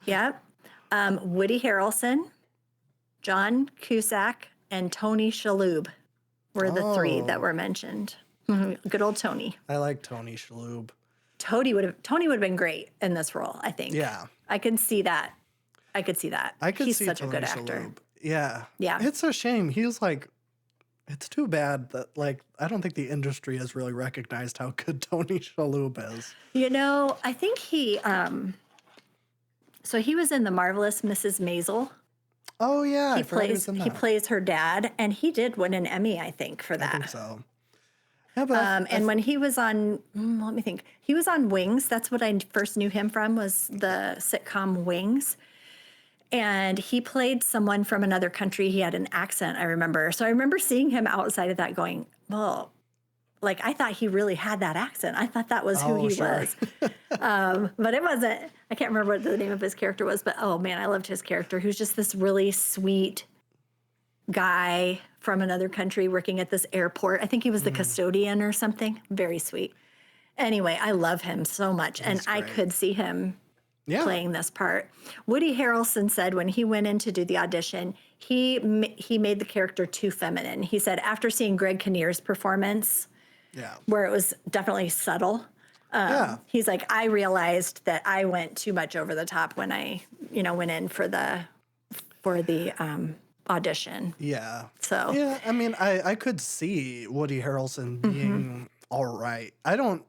Yep. Woody Harrelson, John Cusack, and Tony Shalhoub were the 3 that were mentioned. Good old Tony.
I like Tony Shalhoub.
Tony would have been great in this role, I think.
Yeah.
I could see that. I could see that.
I could
He's
see
such
Tony
a good actor.
Shalhoub. Yeah.
Yeah.
It's a shame. He's like, it's too bad that like I don't think the industry has really recognized how good Tony Shalhoub is.
I think he so he was in The Marvelous Mrs. Maisel.
Oh yeah, I forgot he was in that.
He plays her dad, and he did win an Emmy, I think, for
I
that.
think so. Yeah, but
And when he was on, let me think, he was on Wings. That's what I first knew him from, was the sitcom Wings. And he played someone from another country. He had an accent, I remember. So I remember seeing him outside of that going, well, like I thought he really had that accent. I thought that was who
Oh,
he
sure.
was. But it wasn't. I can't remember what the name of his character was, but oh man, I loved his character. Who's just this really sweet guy from another country working at this airport. I think he was the custodian or something. Very sweet. Anyway, I love him so much. And
He's
I
great.
could see him
yeah.
playing this part. Woody Harrelson said when he went in to do the audition, he made the character too feminine. He said after seeing Greg Kinnear's performance,
Yeah.
where it was definitely subtle,
Yeah.
he's like, I realized that I went too much over the top when I, went in for the audition.
Yeah.
So
Yeah, I mean, I could see Woody Harrelson being all right. I don't.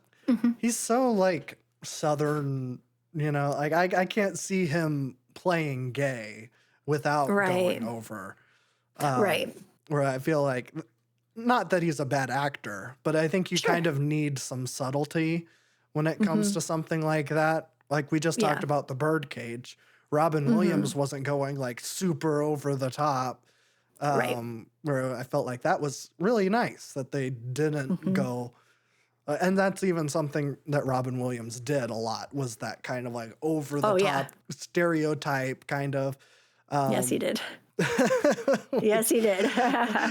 He's so like Southern, like I can't see him playing gay without
Right.
going over.
right.
Where I feel like, not that he's a bad actor, but I think you
Sure.
kind of need some subtlety when it comes to something like that. Like we just talked
Yeah.
about The Birdcage, Robin Williams wasn't going like super over the top.
Right.
Where I felt like that was really nice that they didn't go. And that's even something that Robin Williams did a lot, was that kind of like over the
Oh, yeah.
top stereotype kind of.
Yes, he did. Yes, he did.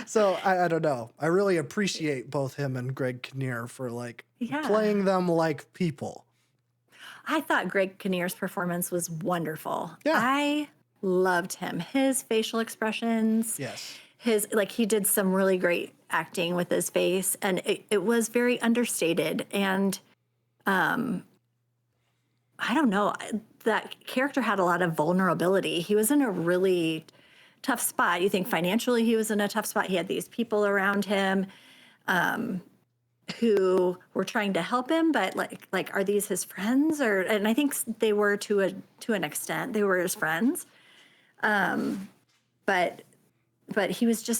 So I don't know. I really appreciate both him and Greg Kinnear for like
Yeah.
playing them like people.
I thought Greg Kinnear's performance was wonderful.
Yeah.
I loved him. His facial expressions,
Yes.
he did some really great acting with his face, and it was very understated. And I don't know, that character had a lot of vulnerability. He was in a really tough spot. You think financially he was in a tough spot. He had these people around him who were trying to help him, but like are these his friends? And I think they were to an extent. They were his friends. But he was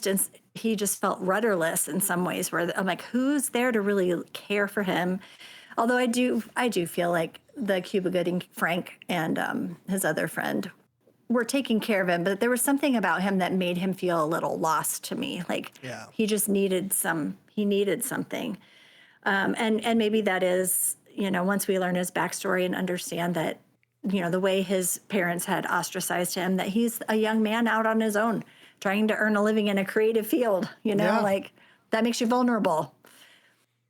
he just felt rudderless in some ways, where I'm like, who's there to really care for him? Although I do feel like the Cuba Gooding Frank and his other friend were taking care of him, but there was something about him that made him feel a little lost to me. Like
Yeah.
he just needed something. And maybe that is, once we learn his backstory and understand that, the way his parents had ostracized him, that he's a young man out on his own, trying to earn a living in a creative field,
Yeah.
like that makes you vulnerable.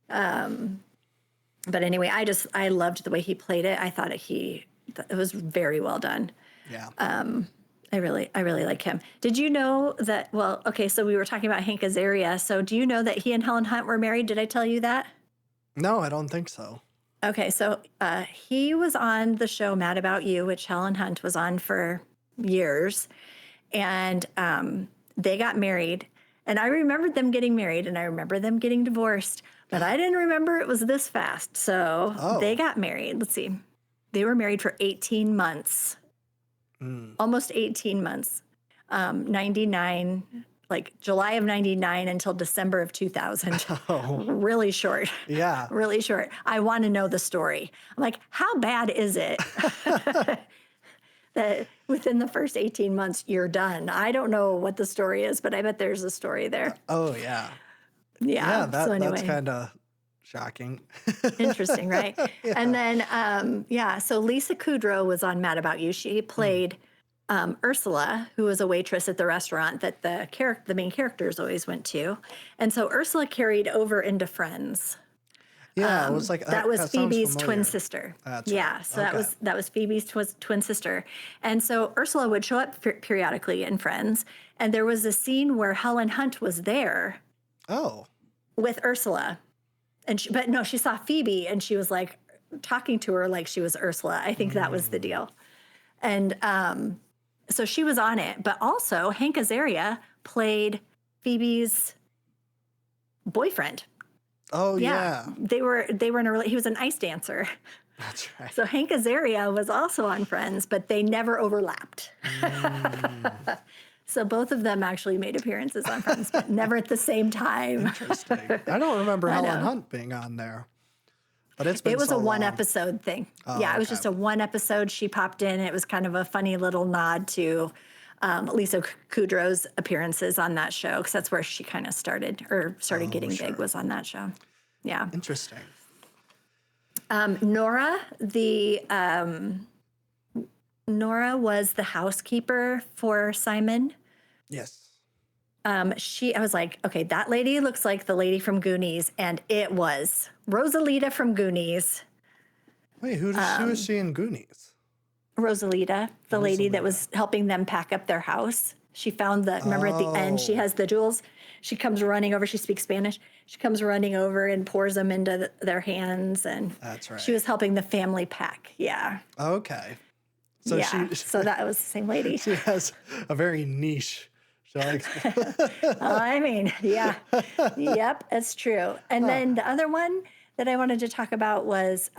But anyway, I loved the way he played it. I thought it was very well done.
Yeah.
I really like him. Did you know that, well, okay, so we were talking about Hank Azaria. So do you know that he and Helen Hunt were married? Did I tell you that?
No, I don't think so.
Okay, so he was on the show Mad About You, which Helen Hunt was on for years. And they got married. And I remembered them getting married, and I remember them getting divorced. But I didn't remember it was this fast. So they got married. Let's see. They were married for 18 months. Almost 18 months. 99, like July of 99 until December of 2000.
Oh,
Really short.
yeah.
Really short. I want to know the story. I'm like, how bad is it that within the first 18 months you're done? I don't know what the story is, but I bet there's a story there.
Oh, yeah.
Yeah. So anyway,
that's kind of shocking.
interesting, right?
Yeah.
And then, so Lisa Kudrow was on Mad About You. She played Ursula, who was a waitress at the restaurant that the main characters always went to. And so Ursula carried over into Friends.
Yeah, it was like
That was
sounds
Phoebe's
familiar.
twin sister.
That's
yeah,
right.
so
Okay.
that was Phoebe's twin sister. And so Ursula would show up periodically in Friends, and there was a scene where Helen Hunt was there
Oh,
with Ursula. And she saw Phoebe, and she was like talking to her like she was Ursula. I think that was the deal. And so she was on it, but also Hank Azaria played Phoebe's boyfriend.
oh yeah.
They were in a he was an ice dancer.
That's right.
So Hank Azaria was also on Friends, but they never overlapped. So both of them actually made appearances on Friends, but never at the same time.
Interesting. I don't remember
I
Helen
know.
Hunt being on there, but it's been
It was
so
a one
long.
episode thing.
Oh,
Yeah, it was
okay.
just a one episode. She popped in. It was kind of a funny little nod to Lisa Kudrow's appearances on that show, because that's where she kind of started getting
sure.
big, was on that show. Yeah.
Interesting.
Nora was the housekeeper for Simon.
Yes.
I was like, okay, that lady looks like the lady from Goonies, and it was Rosalita from Goonies.
Wait, who was she in Goonies?
Rosalita, the lady that was helping them pack up their house. She found remember at the end, she has the jewels. She comes running over, she speaks Spanish. She comes running over and pours them into their hands. And
That's right.
she was helping the family pack. Yeah.
Okay. So
yeah.
she
So that was the same lady.
she has a very niche. Shall I explain?
I mean, yeah. Yep, it's true. And then the other one that I wanted to talk about was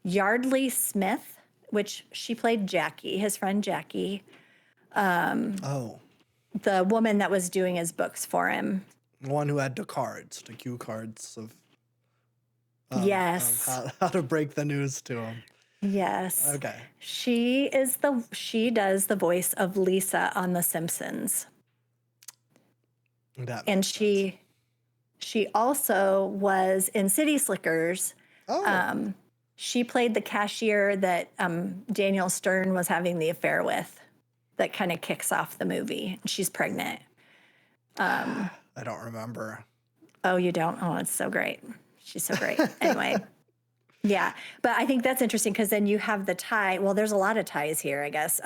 Yardley Smith, which she played Jackie, his friend Jackie,
Oh,
the woman that was doing his books for him.
the one who had the cue cards of
Yes.
how to break the news to him.
Yes.
Okay.
She does the voice of Lisa on The Simpsons.
That
And
makes sense.
she also was in City Slickers.
Oh,
She played the cashier that Daniel Stern was having the affair with, that kind of kicks off the movie. She's pregnant.
I don't remember.
Oh, you don't? Oh, it's so great. She's so great. Anyway, yeah. But I think that's interesting because then you have the tie. Well, there's a lot of ties here, I guess,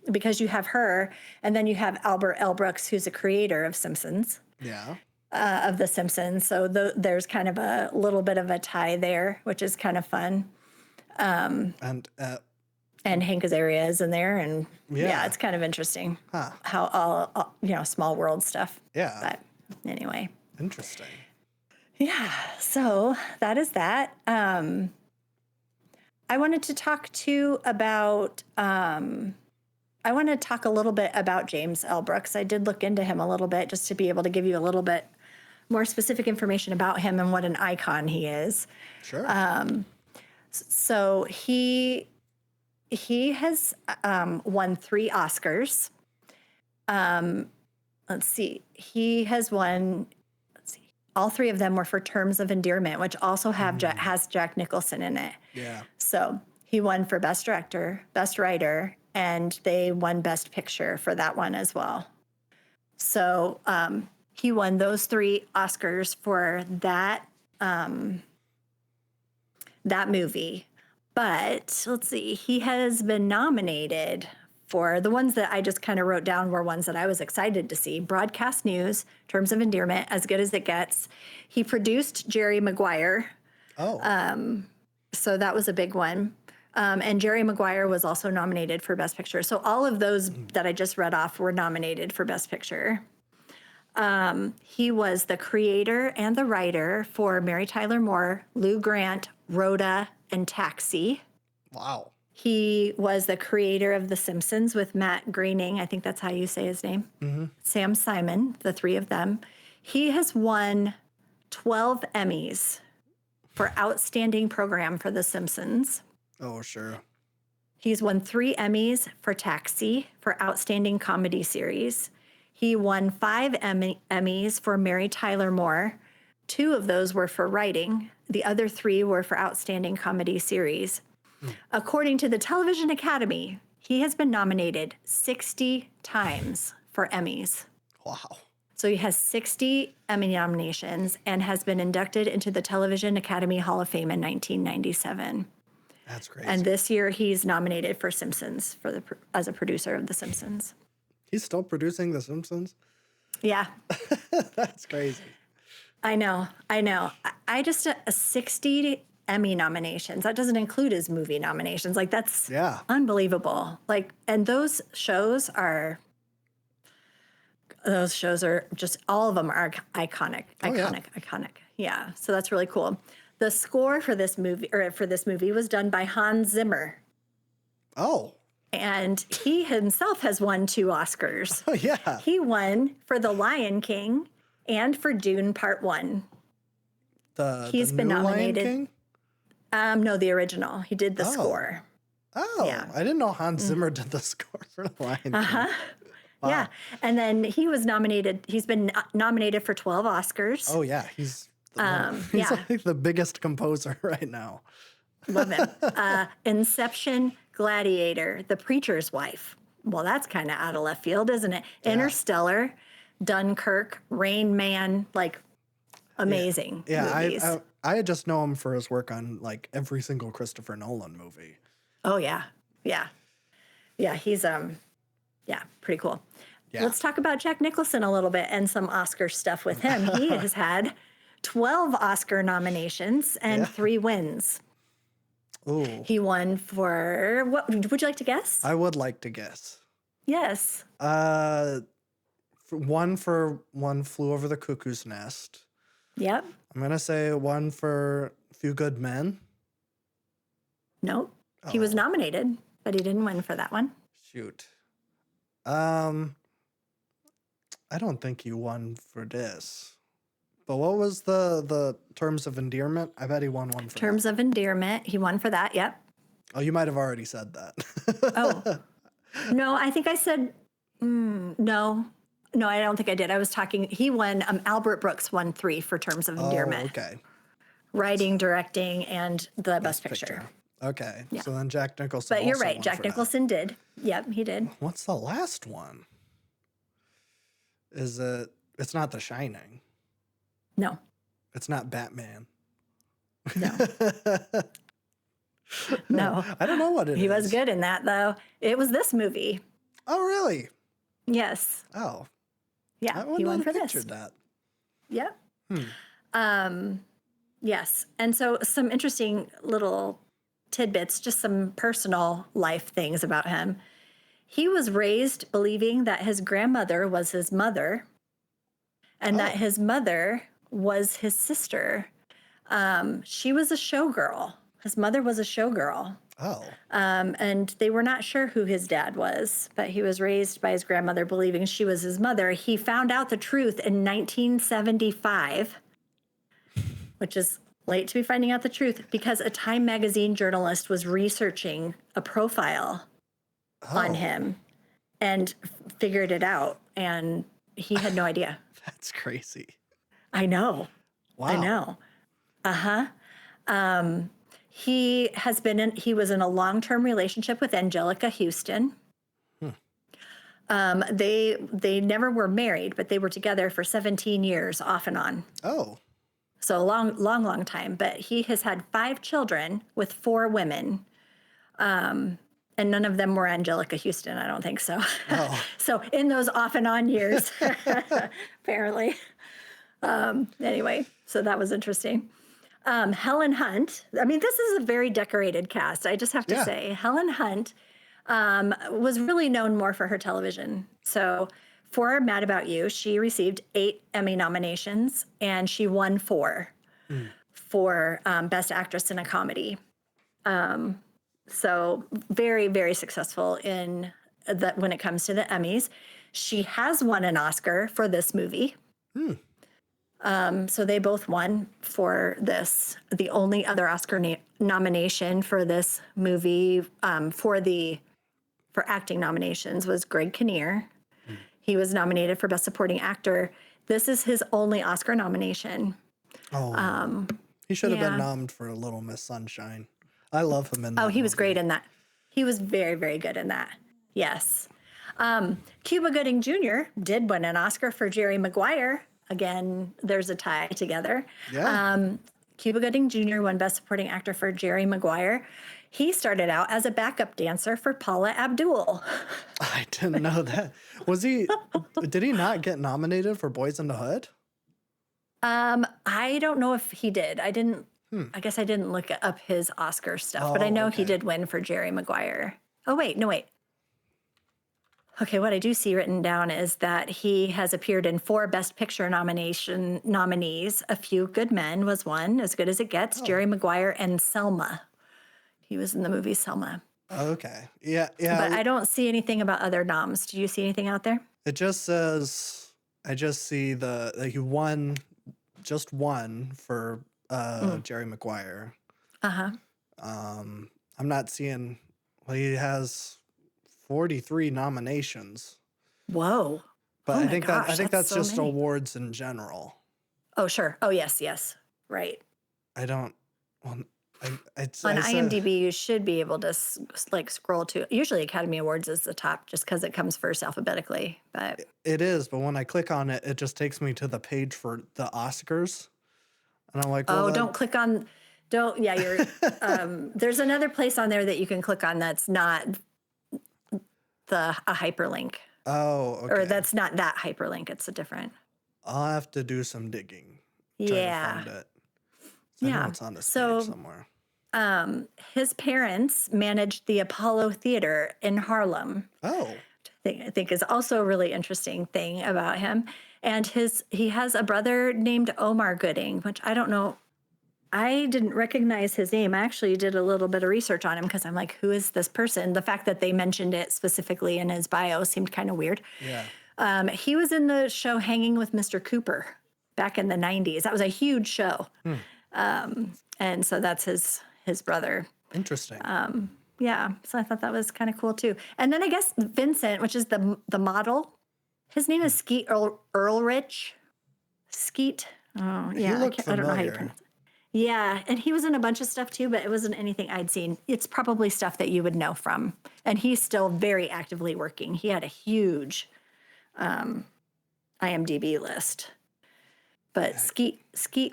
because you have her, and then you have Albert L. Brooks, who's a creator of Simpsons,
Yeah.
of The Simpsons. So there's kind of a little bit of a tie there, which is kind of fun.
And
And Hank Azaria is in there, and
Yeah.
it's kind of interesting
huh.
how all small world stuff.
Yeah.
But anyway,
Interesting.
yeah. So that is that. I wanted to talk too about. I want to talk a little bit about James L. Brooks. I did look into him a little bit just to be able to give you a little bit more specific information about him and what an icon he is.
Sure.
So he has won 3 Oscars. Let's see. He has won. Let's see. All 3 of them were for Terms of Endearment, which also has Jack Nicholson in it.
yeah.
So he won for Best Director, Best Writer, and they won Best Picture for that one as well. So he won those 3 Oscars for that that movie. But let's see, he has been nominated for the ones that I just kind of wrote down were ones that I was excited to see. Broadcast News, Terms of Endearment, As Good as It Gets. He produced Jerry Maguire.
Oh.
So that was a big one. And Jerry Maguire was also nominated for Best Picture. So all of those that I just read off were nominated for Best Picture. He was the creator and the writer for Mary Tyler Moore, Lou Grant, Rhoda, and Taxi.
Wow.
He was the creator of The Simpsons with Matt Groening. I think that's how you say his name. Sam Simon, the 3 of them. He has won 12 Emmys for Outstanding Program for The Simpsons.
Oh, sure.
He's won 3 Emmys for Taxi for Outstanding Comedy Series. He won 5 Emmys for Mary Tyler Moore. 2 of those were for writing. The other 3 were for Outstanding Comedy Series. According to the Television Academy, he has been nominated 60 times for Emmys.
Wow.
So he has 60 Emmy nominations and has been inducted into the Television Academy Hall of Fame in 1997.
That's crazy.
And this year he's nominated for Simpsons as a producer of The Simpsons.
He's still producing The Simpsons?
Yeah,
That's crazy.
I know. I just 60 Emmy nominations. That doesn't include his movie nominations. Like that's
Yeah.
unbelievable. Like, and those shows are just all of them are iconic.
Oh, yeah.
Iconic. Yeah. So that's really cool. The score for this movie was done by Hans Zimmer.
Oh.
And he himself has won 2 Oscars.
Oh, yeah.
He won for The Lion King and for Dune Part 1. He's
the
been
new Lion
nominated.
King?
No, the original. He did the score.
Oh,
Yeah.
I didn't know Hans Zimmer did the score for The Lion King.
Uh-huh. Yeah. And then he was nominated. He's been nominated for 12 Oscars.
Oh, yeah. He's like the biggest composer right now.
Love him. Inception, Gladiator, The Preacher's Wife. Well, that's kind of out of left field, isn't it?
Yeah.
Interstellar, Dunkirk, Rain Man, like amazing movies.
I just know him for his work on like every single Christopher Nolan movie.
Oh yeah. He's pretty cool.
Yeah.
Let's talk about Jack Nicholson a little bit and some Oscar stuff with him. He has had 12 Oscar nominations and 3 wins.
Ooh.
He won for what? Would you like to guess?
I would like to guess.
Yes.
One for One Flew Over the Cuckoo's Nest.
Yep.
I'm gonna say one for Few Good Men.
Nope. He was nominated, but he didn't win for that one.
Shoot. I don't think he won for this. But what was the Terms of Endearment? I bet he won one for
Terms of Endearment, he won for that. Yep.
Oh, you might have already said that.
Oh, no, I think I said, no. No, I don't think I did. I was talking, he won, Albert Brooks won 3 for Terms of
Oh,
Endearment.
okay.
Writing, directing, and the Best Picture.
Okay.
Yeah.
So then Jack Nicholson
But you're
also
right.
won
Jack
for that.
Nicholson did. Yep, he did.
What's the last one? Is it? It's not The Shining.
No,
It's not Batman.
no, no.
I don't know what it is.
He was good in that, though. It was this movie.
Oh, really?
Yes.
Oh,
Yeah,
I
he
wouldn't
won
have
for this.
pictured that.
Yep. Yes. And so some interesting little tidbits, just some personal life things about him. He was raised believing that his grandmother was his mother and that his mother was his sister. She was a showgirl. His mother was a showgirl.
Oh,
And they were not sure who his dad was, but he was raised by his grandmother believing she was his mother. He found out the truth in 1975, which is late to be finding out the truth, because a Time magazine journalist was researching a profile on him and figured it out. And he had no idea.
that's crazy.
I know.
Wow.
I know. He was in a long-term relationship with Angelica Houston. They never were married, but they were together for 17 years off and on.
Oh,
So a long time. But he has had 5 children with 4 women. And none of them were Angelica Houston. I don't think so.
Oh.
So in those off and on years, apparently. Anyway, so that was interesting. Helen Hunt. I mean, this is a very decorated cast. I just have to say, Helen Hunt was really known more for her television. So for Mad About You, she received 8 Emmy nominations, and she won 4 for Best Actress in a Comedy. So very, very successful in that when it comes to the Emmys. She has won an Oscar for this movie. So they both won for this. The only other Oscar nomination for this movie for acting nominations was Greg Kinnear. He was nominated for Best Supporting Actor. This is his only Oscar nomination.
Oh, he should have been
yeah.
nommed for Little Miss Sunshine. I love him in that.
Oh, he was
movie.
great in that. He was very, very good in that. Yes. Cuba Gooding Jr. did win an Oscar for Jerry Maguire. Again, there's a tie together.
Yeah.
Cuba Gooding Jr. won Best Supporting Actor for Jerry Maguire. He started out as a backup dancer for Paula Abdul.
I didn't know that. Did he not get nominated for Boys in the Hood?
I don't know if he did. I guess I didn't look up his Oscar stuff, but I know he did win for Jerry Maguire. Oh, wait. Okay, what I do see written down is that he has appeared in 4 Best Picture nominees. A Few Good Men was one, As Good as It Gets, Jerry Maguire, and Selma. He was in the movie Selma.
Okay. Yeah.
But I don't see anything about other noms. Do you see anything out there?
It just says, I just see that he won, just one for Jerry Maguire.
Uh-huh.
I'm not seeing, well, he has 43 nominations.
Whoa.
But
Oh
I
my
think
gosh,
that's
so
just
many.
awards in general.
Oh, sure. Oh, yes. Right.
I don't, well,
On IMDb, you should be able to scroll to. Usually, Academy Awards is the top, just because it comes first alphabetically. But
It is, but when I click on it, it just takes me to the page for the Oscars, and I'm like, well,
don't click on. Don't. Yeah, you're. There's another place on there that you can click on that's not a hyperlink,
Oh, okay.
or that's not that hyperlink. It's a different.
I'll have to do some digging. Try
Yeah.
to find it. I know
Yeah.
it's on this
So-
page somewhere.
His parents managed the Apollo Theater in Harlem.
Oh,
I think is also a really interesting thing about him. And he has a brother named Omar Gooding, which I don't know. I didn't recognize his name. I actually did a little bit of research on him because I'm like, who is this person? The fact that they mentioned it specifically in his bio seemed kind of weird.
yeah.
He was in the show Hanging with Mr. Cooper back in the 90s. That was a huge show. And so that's his brother.
Interesting.
Yeah. So I thought that was kind of cool too. And then I guess Vincent, which is the model, his name is Skeet Earlrich. Skeet. Oh,
He
yeah.
looked
I don't know how you
familiar.
pronounce it. Yeah, and he was in a bunch of stuff too, but it wasn't anything I'd seen. It's probably stuff that you would know from. And he's still very actively working. He had a huge IMDb list. But Skeet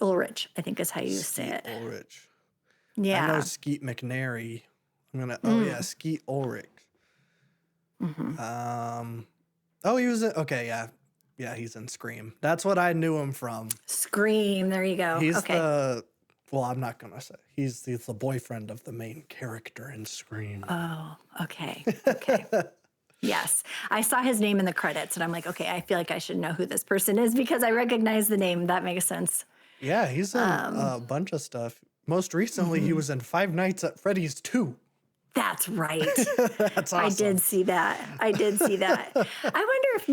Ulrich, I think is how you say
Skeet
it.
Ulrich. I know
Yeah.
Skeet McNary. Oh yeah, Skeet Ulrich.
Hmm.
Oh, he was okay. Yeah, he's in Scream. That's what I knew him from.
Scream. There you go.
He's
Okay.
well, I'm not gonna say he's the boyfriend of the main character in Scream.
Oh, okay. Okay. Yes. I saw his name in the credits and I'm like, okay, I feel like I should know who this person is because I recognize the name. That makes sense.
Yeah, he's in a bunch of stuff. Most recently, he was in Five Nights at Freddy's 2.
That's right.
That's
I
awesome.
did see that. I wonder if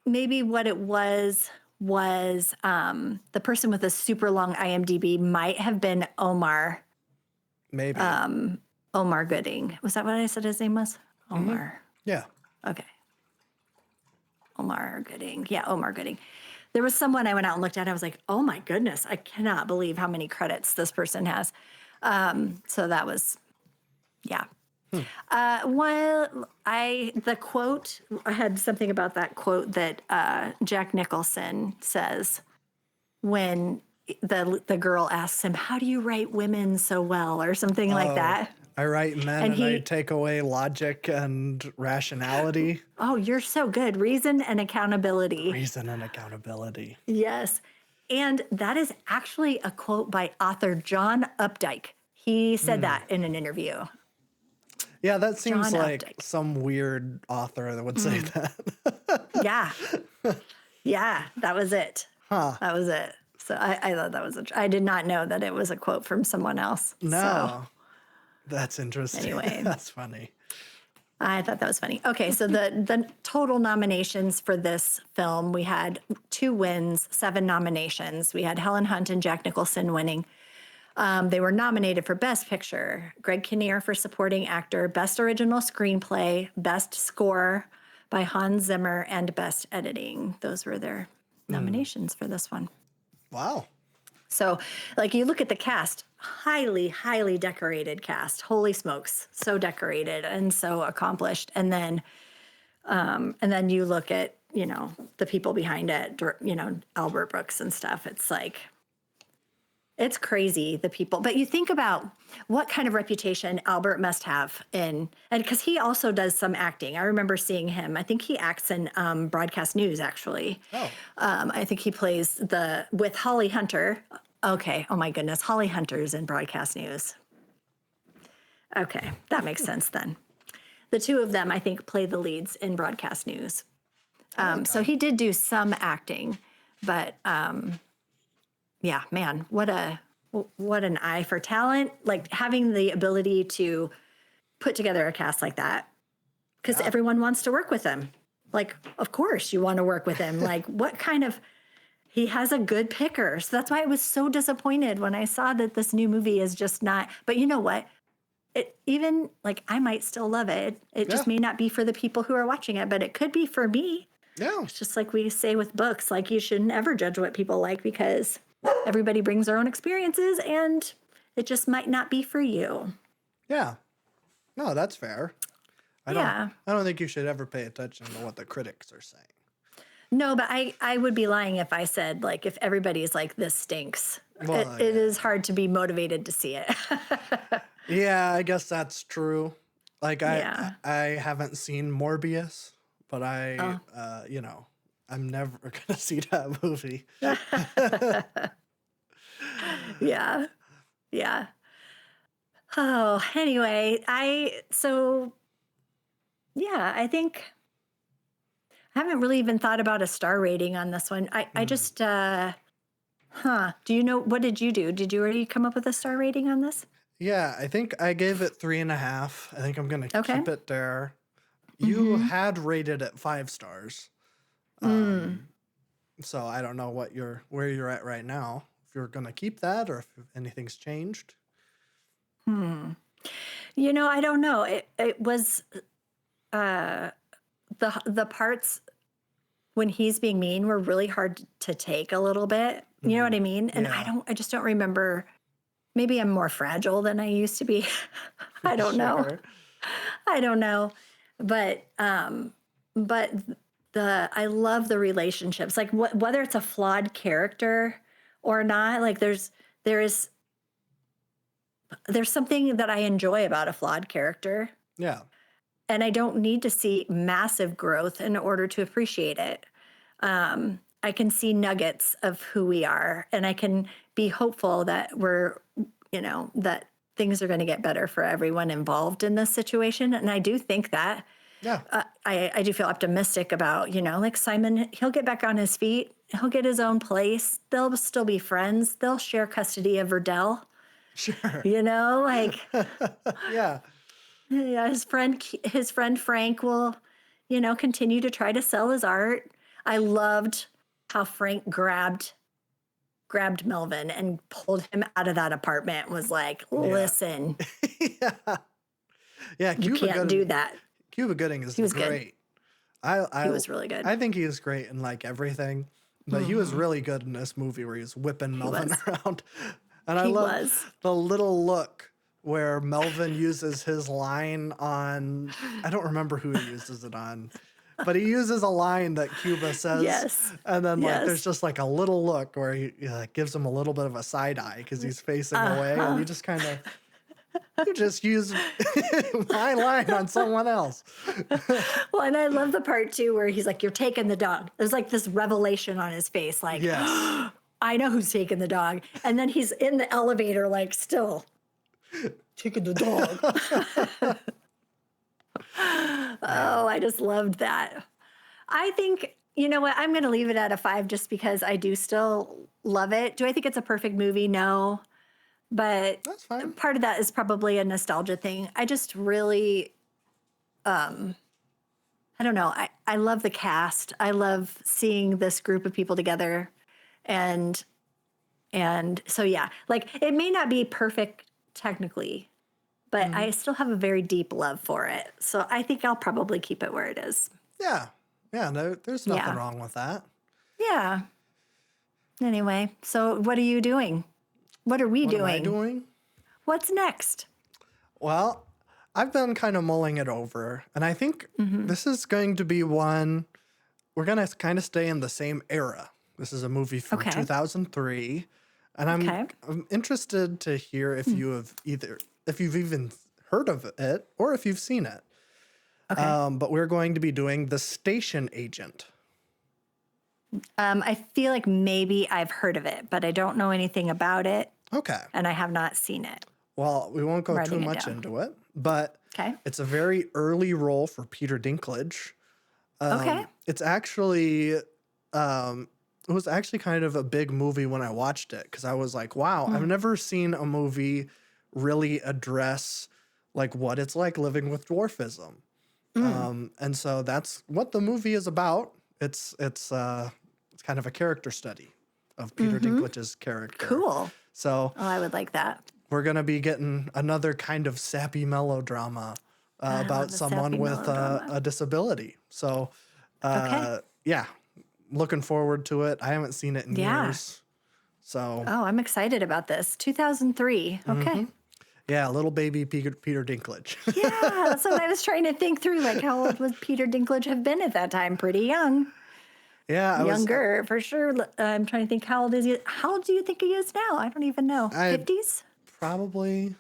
maybe what it was the person with a super long IMDb might have been
Maybe.
Omar Gooding. Was that what I said his name was? Omar.
Yeah.
Okay. Omar Gooding. Yeah, Omar Gooding. There was someone I went out and looked at. I was like, oh my goodness, I cannot believe how many credits this person has. So that was, yeah. The quote, I had something about that quote that Jack Nicholson says when the girl asks him, how do you write women so well, or something like that.
I write men
And
and I
he-
take away logic and rationality,
Oh, you're so good. Reason and accountability.
reason and accountability.
Yes. And that is actually a quote by author John Updike. He said that in an interview.
Yeah, that seems
John
like
Updike.
some weird author that would say that.
Yeah. Yeah, that was it.
Huh.
That was it. So I thought that was I did not know that it was a quote from someone else. So
No. That's interesting.
Anyway.
That's funny.
I thought that was funny. Okay, so the total nominations for this film, we had 2 wins, 7 nominations. We had Helen Hunt and Jack Nicholson winning. They were nominated for Best Picture, Greg Kinnear for Supporting Actor, Best Original Screenplay, Best Score by Hans Zimmer, and Best Editing. Those were their nominations for this one.
Wow.
So, like, you look at the cast, highly, highly decorated cast. Holy smokes, so decorated and so accomplished. And then you look at, the people behind it, Albert Brooks and stuff. It's like, it's crazy, the people. But you think about what kind of reputation Albert must have and because he also does some acting. I remember seeing him. I think he acts in broadcast news, actually.
Oh.
I think he plays with Holly Hunter. Okay. Oh my goodness. Holly Hunter's in broadcast news. Okay. That makes sense then. The 2 of them, I think, play the leads in broadcast news. So he did do some acting, but yeah, man, what an eye for talent. Like having the ability to put together a cast like that because everyone wants to work with him. Like, of course you want to work with him. Like he has a good picker. So that's why I was so disappointed when I saw that this new movie is just not, but you know what? I might still love it. It just may not be for the people who are watching it, but it could be for me.
Yeah.
It's just like we say with books, like you shouldn't ever judge what people like because everybody brings their own experiences and it just might not be for you.
Yeah. No, that's fair. I don't think you should ever pay attention to what the critics are saying.
No, but I would be lying if I said, like, if everybody's like, this stinks.
Well,
It is hard to be motivated to see it.
Yeah, I guess that's true. Like
Yeah.
I haven't seen Morbius, but I'm never gonna see that movie.
Yeah. Yeah. Oh, anyway, I think I haven't really even thought about a star rating on this one. I just, do you know, what did you do? Did you already come up with a star rating on this?
Yeah, I think I gave it 3.5. I think I'm gonna
Okay.
keep it there. You had rated it 5 stars. So I don't know where you're at right now. If you're gonna keep that or if anything's changed.
I don't know. It was uh the parts when he's being mean were really hard to take a little bit. You know what
Mhm.
I mean? And
Yeah,
I just don't remember. Maybe I'm more fragile than I used to be. I don't know.
sure.
I don't know. But but the I love the relationships. Like whether it's a flawed character or not, like there is there's something that I enjoy about a flawed character,
Yeah.
and I don't need to see massive growth in order to appreciate it. I can see nuggets of who we are, and I can be hopeful that that things are going to get better for everyone involved in this situation. And I do think that
Yeah.
I do feel optimistic about, like Simon, he'll get back on his feet. He'll get his own place. They'll still be friends. They'll share custody of Verdell,
Sure.
like
Yeah.
yeah, his friend Frank will, continue to try to sell his art. I loved how Frank grabbed Melvin and pulled him out of that apartment and was like,
Yeah.
listen,
Yeah. Yeah,
you can't do that.
Cuba Gooding is
He was good.
great. I
He
I
was really good.
I think he is great in like everything, but he was
Hmm.
really good in this movie where he's whipping
He
Melvin
was.
around. And I
He
love
was.
the little look where Melvin uses his line on, I don't remember who he uses it on, but he uses a line that Cuba says,
Yes.
and then like there's
Yes.
just like a little look where he like gives him a little bit of a side eye because he's facing away, and
Uh-huh.
you just use my line on someone else.
Well, and I love the part too where he's like, "You're taking the dog." There's like this revelation on his face, like,
Yes.
I know who's taking the dog. And then he's in the elevator, like, still taking the dog.
Yeah.
Oh, I just loved that. I think, you know what? I'm going to leave it at a 5 just because I do still love it. Do I think it's a perfect movie? No. But
That's fine.
part of that is probably a nostalgia thing. I just really, I don't know. I love the cast. I love seeing this group of people together. And so yeah, like it may not be perfect technically, but
Mhm.
I still have a very deep love for it. So I think I'll probably keep it where it is.
Yeah. Yeah, no, there's nothing
Yeah.
wrong with that.
Yeah. Anyway, so what are you doing? What are we
What am I
doing?
doing?
What's next?
Well, I've been kind of mulling it over, and I think
Hmm.
this is going to be one we're going to kind of stay in the same era. This is a movie from
Okay.
2003, and I'm
Okay.
I'm interested to hear if
Hmm.
you have if you've even heard of it or if you've seen it.
Okay.
But we're going to be doing The Station Agent.
I feel like maybe I've heard of it, but I don't know anything about it
Okay.
and I have not seen it.
Well, we won't
I'm
go too
writing it
much
down.
into it, but
Okay.
it's a very early role for Peter Dinklage.
Okay.
It's actually it was actually kind of a big movie when I watched it because I was like, wow, I've
Mm.
never seen a movie really address like what it's like living with dwarfism.
Mm.
And so that's what the movie is about. It's kind of a character study of Peter
Mm-hmm.
Dinklage's character.
Cool.
So
Oh, I would like that.
we're gonna be getting another kind of sappy melodrama
I
about
love a
someone
sappy
with
melodrama.
a disability. So,
Okay.
yeah, looking forward to it. I haven't seen it in
Yeah.
years, so
Oh, I'm excited about this. 2003. Okay.
yeah, little baby Peter Dinklage.
Yeah. That's what I was trying to think through. Like, how old would Peter Dinklage have been at that time? Pretty young.
Yeah, I was.
Younger, for sure. I'm trying to think, how old is he? How old do you think he is now? I don't even know.
I
50s?
probably.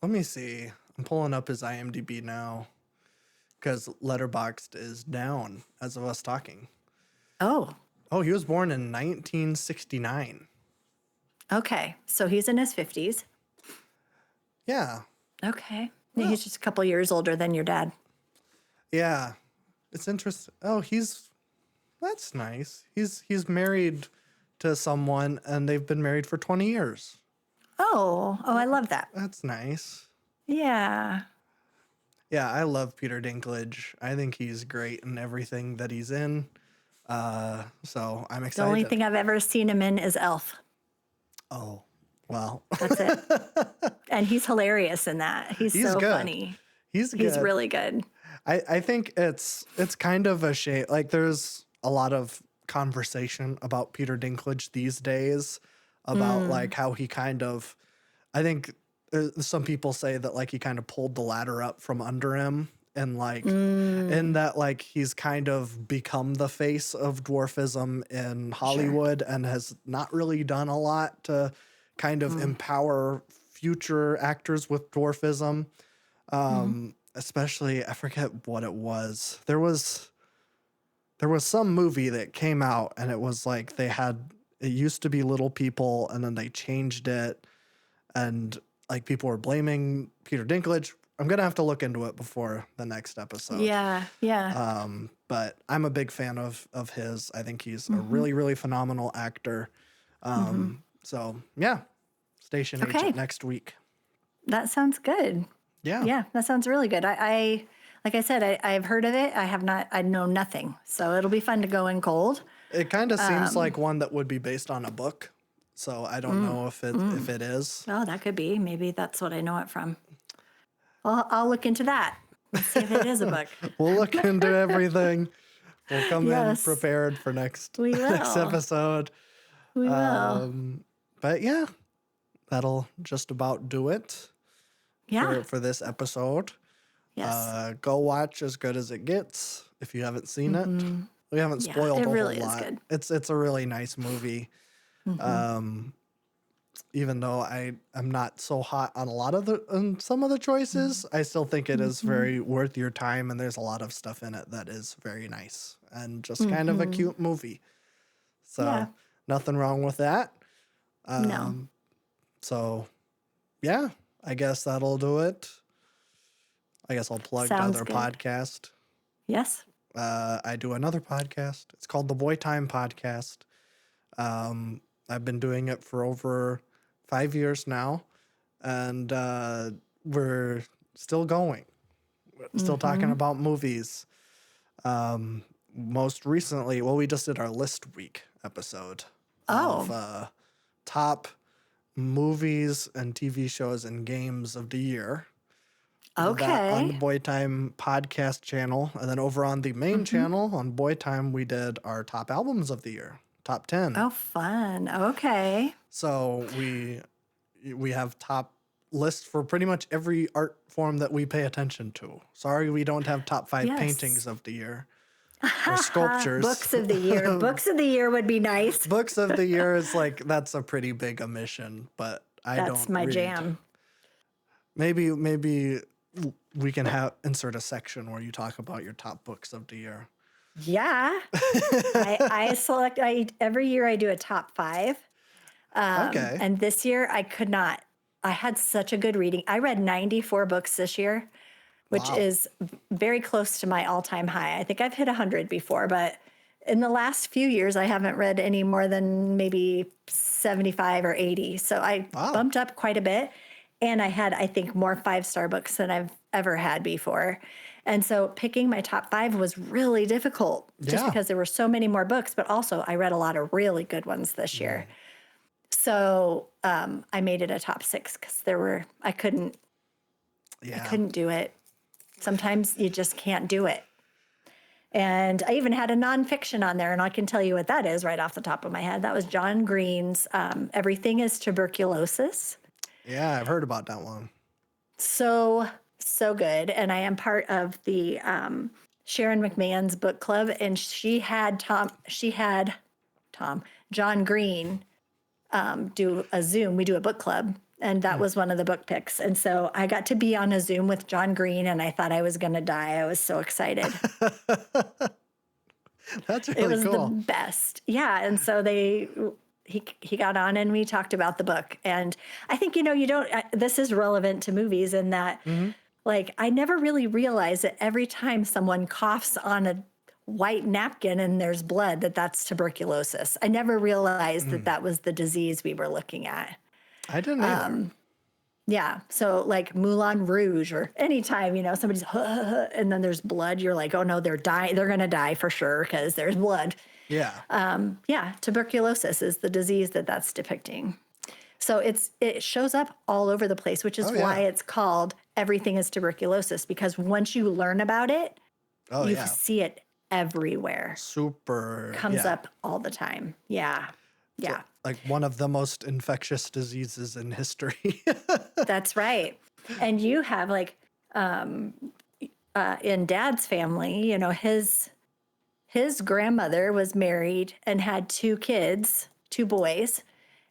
Let me see. I'm pulling up his IMDb now because Letterboxd is down as of us talking.
Oh,
Oh, he was born in 1969.
okay. So he's in his 50s.
Yeah,
Okay. Yeah,
well,
he's just a couple years older than your dad.
yeah. It's interesting. Oh, that's nice. He's married to someone and they've been married for 20 years.
Oh, I love that.
That's nice.
Yeah.
Yeah, I love Peter Dinklage. I think he's great in everything that he's in. So I'm
The only
excited.
thing I've ever seen him in is Elf.
Oh, well.
That's it. And he's hilarious in that. He's so
good.
funny.
He's good.
He's really good.
I think it's kind of a shame. Like there's a lot of conversation about Peter Dinklage these days about like how he kind of, I think some people say that like he kind of pulled the ladder up from under him and like in that like he's kind of become the face of dwarfism in Hollywood and has not really done a lot to kind of empower future actors with dwarfism. Especially, I forget what it was. There was some movie that came out and it was like it used to be Little People and then they changed it and like people were blaming Peter Dinklage. I'm going to have to look into it before the next episode.
Yeah. Yeah.
But I'm a big fan of his. I think he's a really, really phenomenal actor. So yeah, Station Agent next week.
That sounds good.
Yeah.
Yeah, that sounds really good. I like I said, I've heard of it. I know nothing. So it'll be fun to go in cold.
It kind of seems like one that would be based on a book. So I don't know if it is.
Oh, that could be. Maybe that's what I know it from. Well, I'll look into that. Let's see if it is a book.
We'll look into everything. We'll come in
Yes.
prepared for next
We will.
episode.
We will.
But yeah, that'll just about do it
Yeah.
for this episode.
Yes.
Go watch As Good as It Gets if you haven't seen it. We haven't
Yeah,
spoiled
it
a
really
whole
is
lot.
good.
It's a really nice movie. Even though I'm not so hot on a lot of some of the choices, I still think it is very worth your time, and there's a lot of stuff in it that is very nice and just kind of a cute movie. So
Yeah.
nothing wrong with that.
No.
So yeah, I guess that'll do it. I guess I'll plug the
Sounds
other
good.
podcast.
Yes.
I do another podcast. It's called the Boy Time Podcast. I've been doing it for over 5 years now, and we're still going. We're still talking about movies. Most recently, well, we just did our list week episode of top movies and TV shows and games of the year. Did that on the
Okay.
Boy Time podcast channel. And then over on the main channel on Boy Time, we did our top albums of the year, top 10.
Oh, fun. Okay.
So we have top lists for pretty much every art form that we pay attention to. Sorry, we don't have top 5
Yes.
paintings of the year or sculptures.
Books of the year. Books of the year would be nice.
Books of the year is like, that's a pretty big omission, but I don't
That's my
read.
jam.
Maybe we can insert a section where you talk about your top books of the year.
Yeah. Every year I do a top 5.
Okay.
And this year I could not. I had such a good reading. I read 94 books this year, which
Wow.
is very close to my all-time high. I think I've hit 100 before, but in the last few years I haven't read any more than maybe 75 or 80. So I
Wow.
bumped up quite a bit. And I had, I think, more 5-star books than I've ever had before. And so picking my top 5 was really difficult just
Yeah.
because there were so many more books, but also I read a lot of really good ones this year. So I made it a top 6 because I couldn't do it. Sometimes you just can't do it. And I even had a nonfiction on there, and I can tell you what that is right off the top of my head. That was John Green's Everything is Tuberculosis.
Yeah, I've heard about that one.
So good. And I am part of the Sharon McMahon's book club, and she had John Green do a Zoom. We do a book club, and that was one of the book picks. And so I got to be on a Zoom with John Green, and I thought I was going to die. I was so excited.
That's
It
really
was the
cool.
best. Yeah. And so he got on and we talked about the book. And I think, this is relevant to movies in that, like, I never really realized that every time someone coughs on a white napkin and there's blood, that's tuberculosis. I never realized that was the disease we were looking at.
I didn't either.
Yeah. So like Moulin Rouge or anytime, somebody's and then there's blood, you're like, oh no, they're dying. They're going to die for sure because there's blood.
Yeah.
Yeah. Tuberculosis is the disease that's depicting. So it shows up all over the place, which is
Oh,
why
yeah.
it's called Everything is Tuberculosis, because once you learn about it,
Oh,
you
yeah.
see it everywhere.
Super.
Comes
Yeah.
up all the time. Yeah. Yeah.
Like one of the most infectious diseases in history.
That's right. And you have like in Dad's family, his grandmother was married and had two kids, two boys,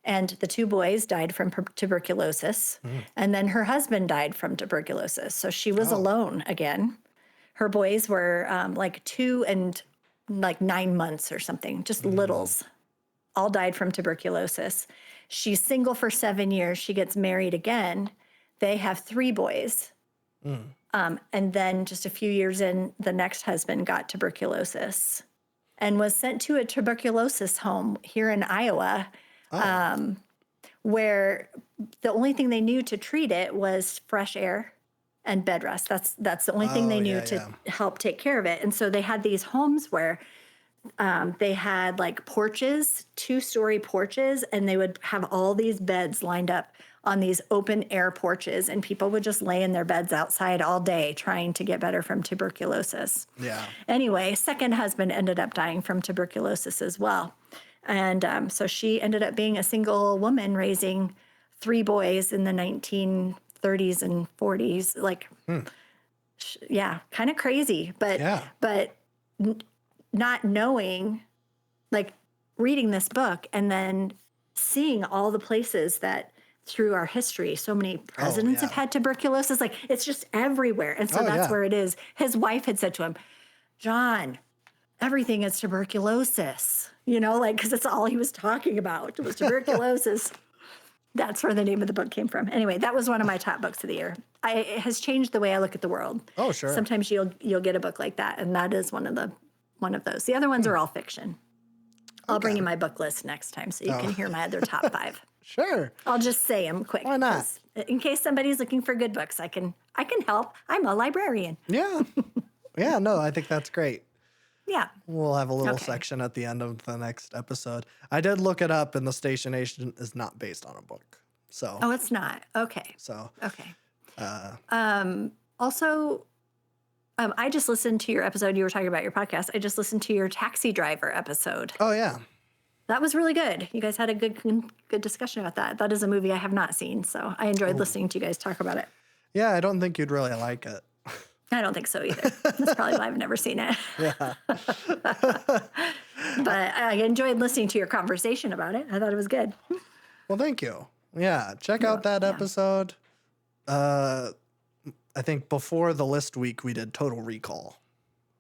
and the two boys died from tuberculosis. And then her husband died from tuberculosis. So she was
Oh.
alone again. Her boys were like 2 and like 9 months or something, just littles, all died from tuberculosis. She's single for 7 years. She gets married again. They have 3 boys. And then just a few years in, the next husband got tuberculosis and was sent to a tuberculosis home here in Iowa,
Oh.
where the only thing they knew to treat it was fresh air and bed rest. That's the only thing they
Oh,
knew
yeah,
to
yeah.
help take care of it. And so they had these homes where they had like porches, 2-story porches, and they would have all these beds lined up on these open air porches, and people would just lay in their beds outside all day trying to get better from tuberculosis.
Yeah.
Anyway, second husband ended up dying from tuberculosis as well. And so she ended up being a single woman raising 3 boys in the 1930s and 40s. Like, yeah, kind of crazy, but
Yeah.
not knowing, like reading this book and then seeing all the places that through our history, so many presidents have
yeah.
had tuberculosis. Like it's just everywhere. And so
Oh,
that's
yeah.
where it is. His wife had said to him, John, everything is tuberculosis, like, because that's all he was talking about was tuberculosis. That's where the name of the book came from. Anyway, that was one of my top books of the year. It has changed the way I look at the world.
Oh, sure.
Sometimes you'll get a book like that, and that is one of those. The other ones are all fiction. I'll bring you my book list next time so you can hear my other top 5.
Sure.
I'll just say them quick.
Why not?
'cause in case somebody's looking for good books, I can help. I'm a librarian.
Yeah. Yeah, no, I think that's great.
Yeah.
We'll have a little
Okay.
section at the end of the next episode. I did look it up, and the station agent is not based on a book. So,
Oh, it's not. Okay.
so
Okay.
uh,
Also, I just listened to your episode. You were talking about your podcast. I just listened to your taxi driver episode.
oh yeah,
That was really good. You guys had a good discussion about that. That is a movie I have not seen, so I enjoyed listening to you guys talk about it.
yeah. I don't think you'd really like it.
I don't think so either. That's probably why I've never seen it.
Yeah.
But I enjoyed listening to your conversation about it. I thought it was good.
Well, thank you. Yeah, check out that
yeah.
episode. I think before the list week we did Total Recall,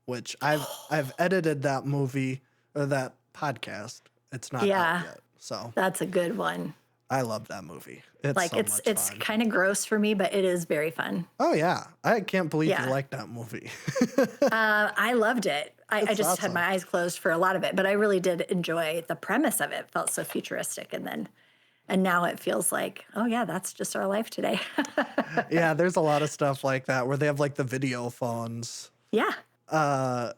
which I've edited that movie or that podcast. It's not
Yeah.
out yet, so
That's a good one.
I love that movie. It's
Like
so much
it's
fun.
kind of gross for me, but it is very fun.
Oh yeah, I can't believe
Yeah.
you like that movie.
I loved it. I
That's
just had
awesome.
my eyes closed for a lot of it, but I really did enjoy the premise of it. It felt so futuristic, and now it feels like, oh yeah, that's just our life today.
Yeah, there's a lot of stuff like that where they have like the video phones,
Yeah,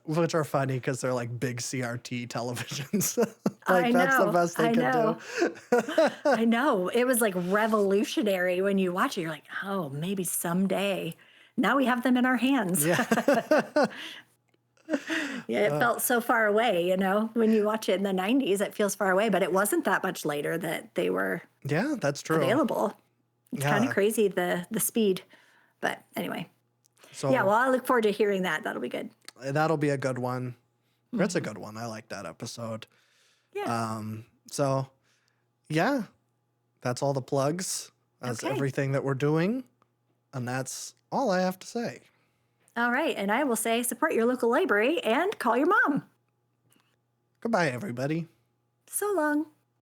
which are funny because they're like big CRT televisions.
I
like that's the
know,
best they
I
could
know.
do.
I know. It was like revolutionary when you watch it. You're like, oh, maybe someday. Now we have them in our hands.
Yeah.
Yeah, it felt so far away, when you watch it in the 90s, it feels far away, but it wasn't that much later that they were
Yeah, that's true.
available. It's kind
Yeah.
of crazy, the speed. But anyway,
So
yeah, well, I look forward to hearing that. That'll be good.
that'll be a good one. That's a good one. I like that episode.
Yeah.
So yeah, that's all the plugs. That's
Okay.
everything that we're doing. And that's all I have to say.
All right. And I will say support your local library and call your mom.
Goodbye, everybody.
So long.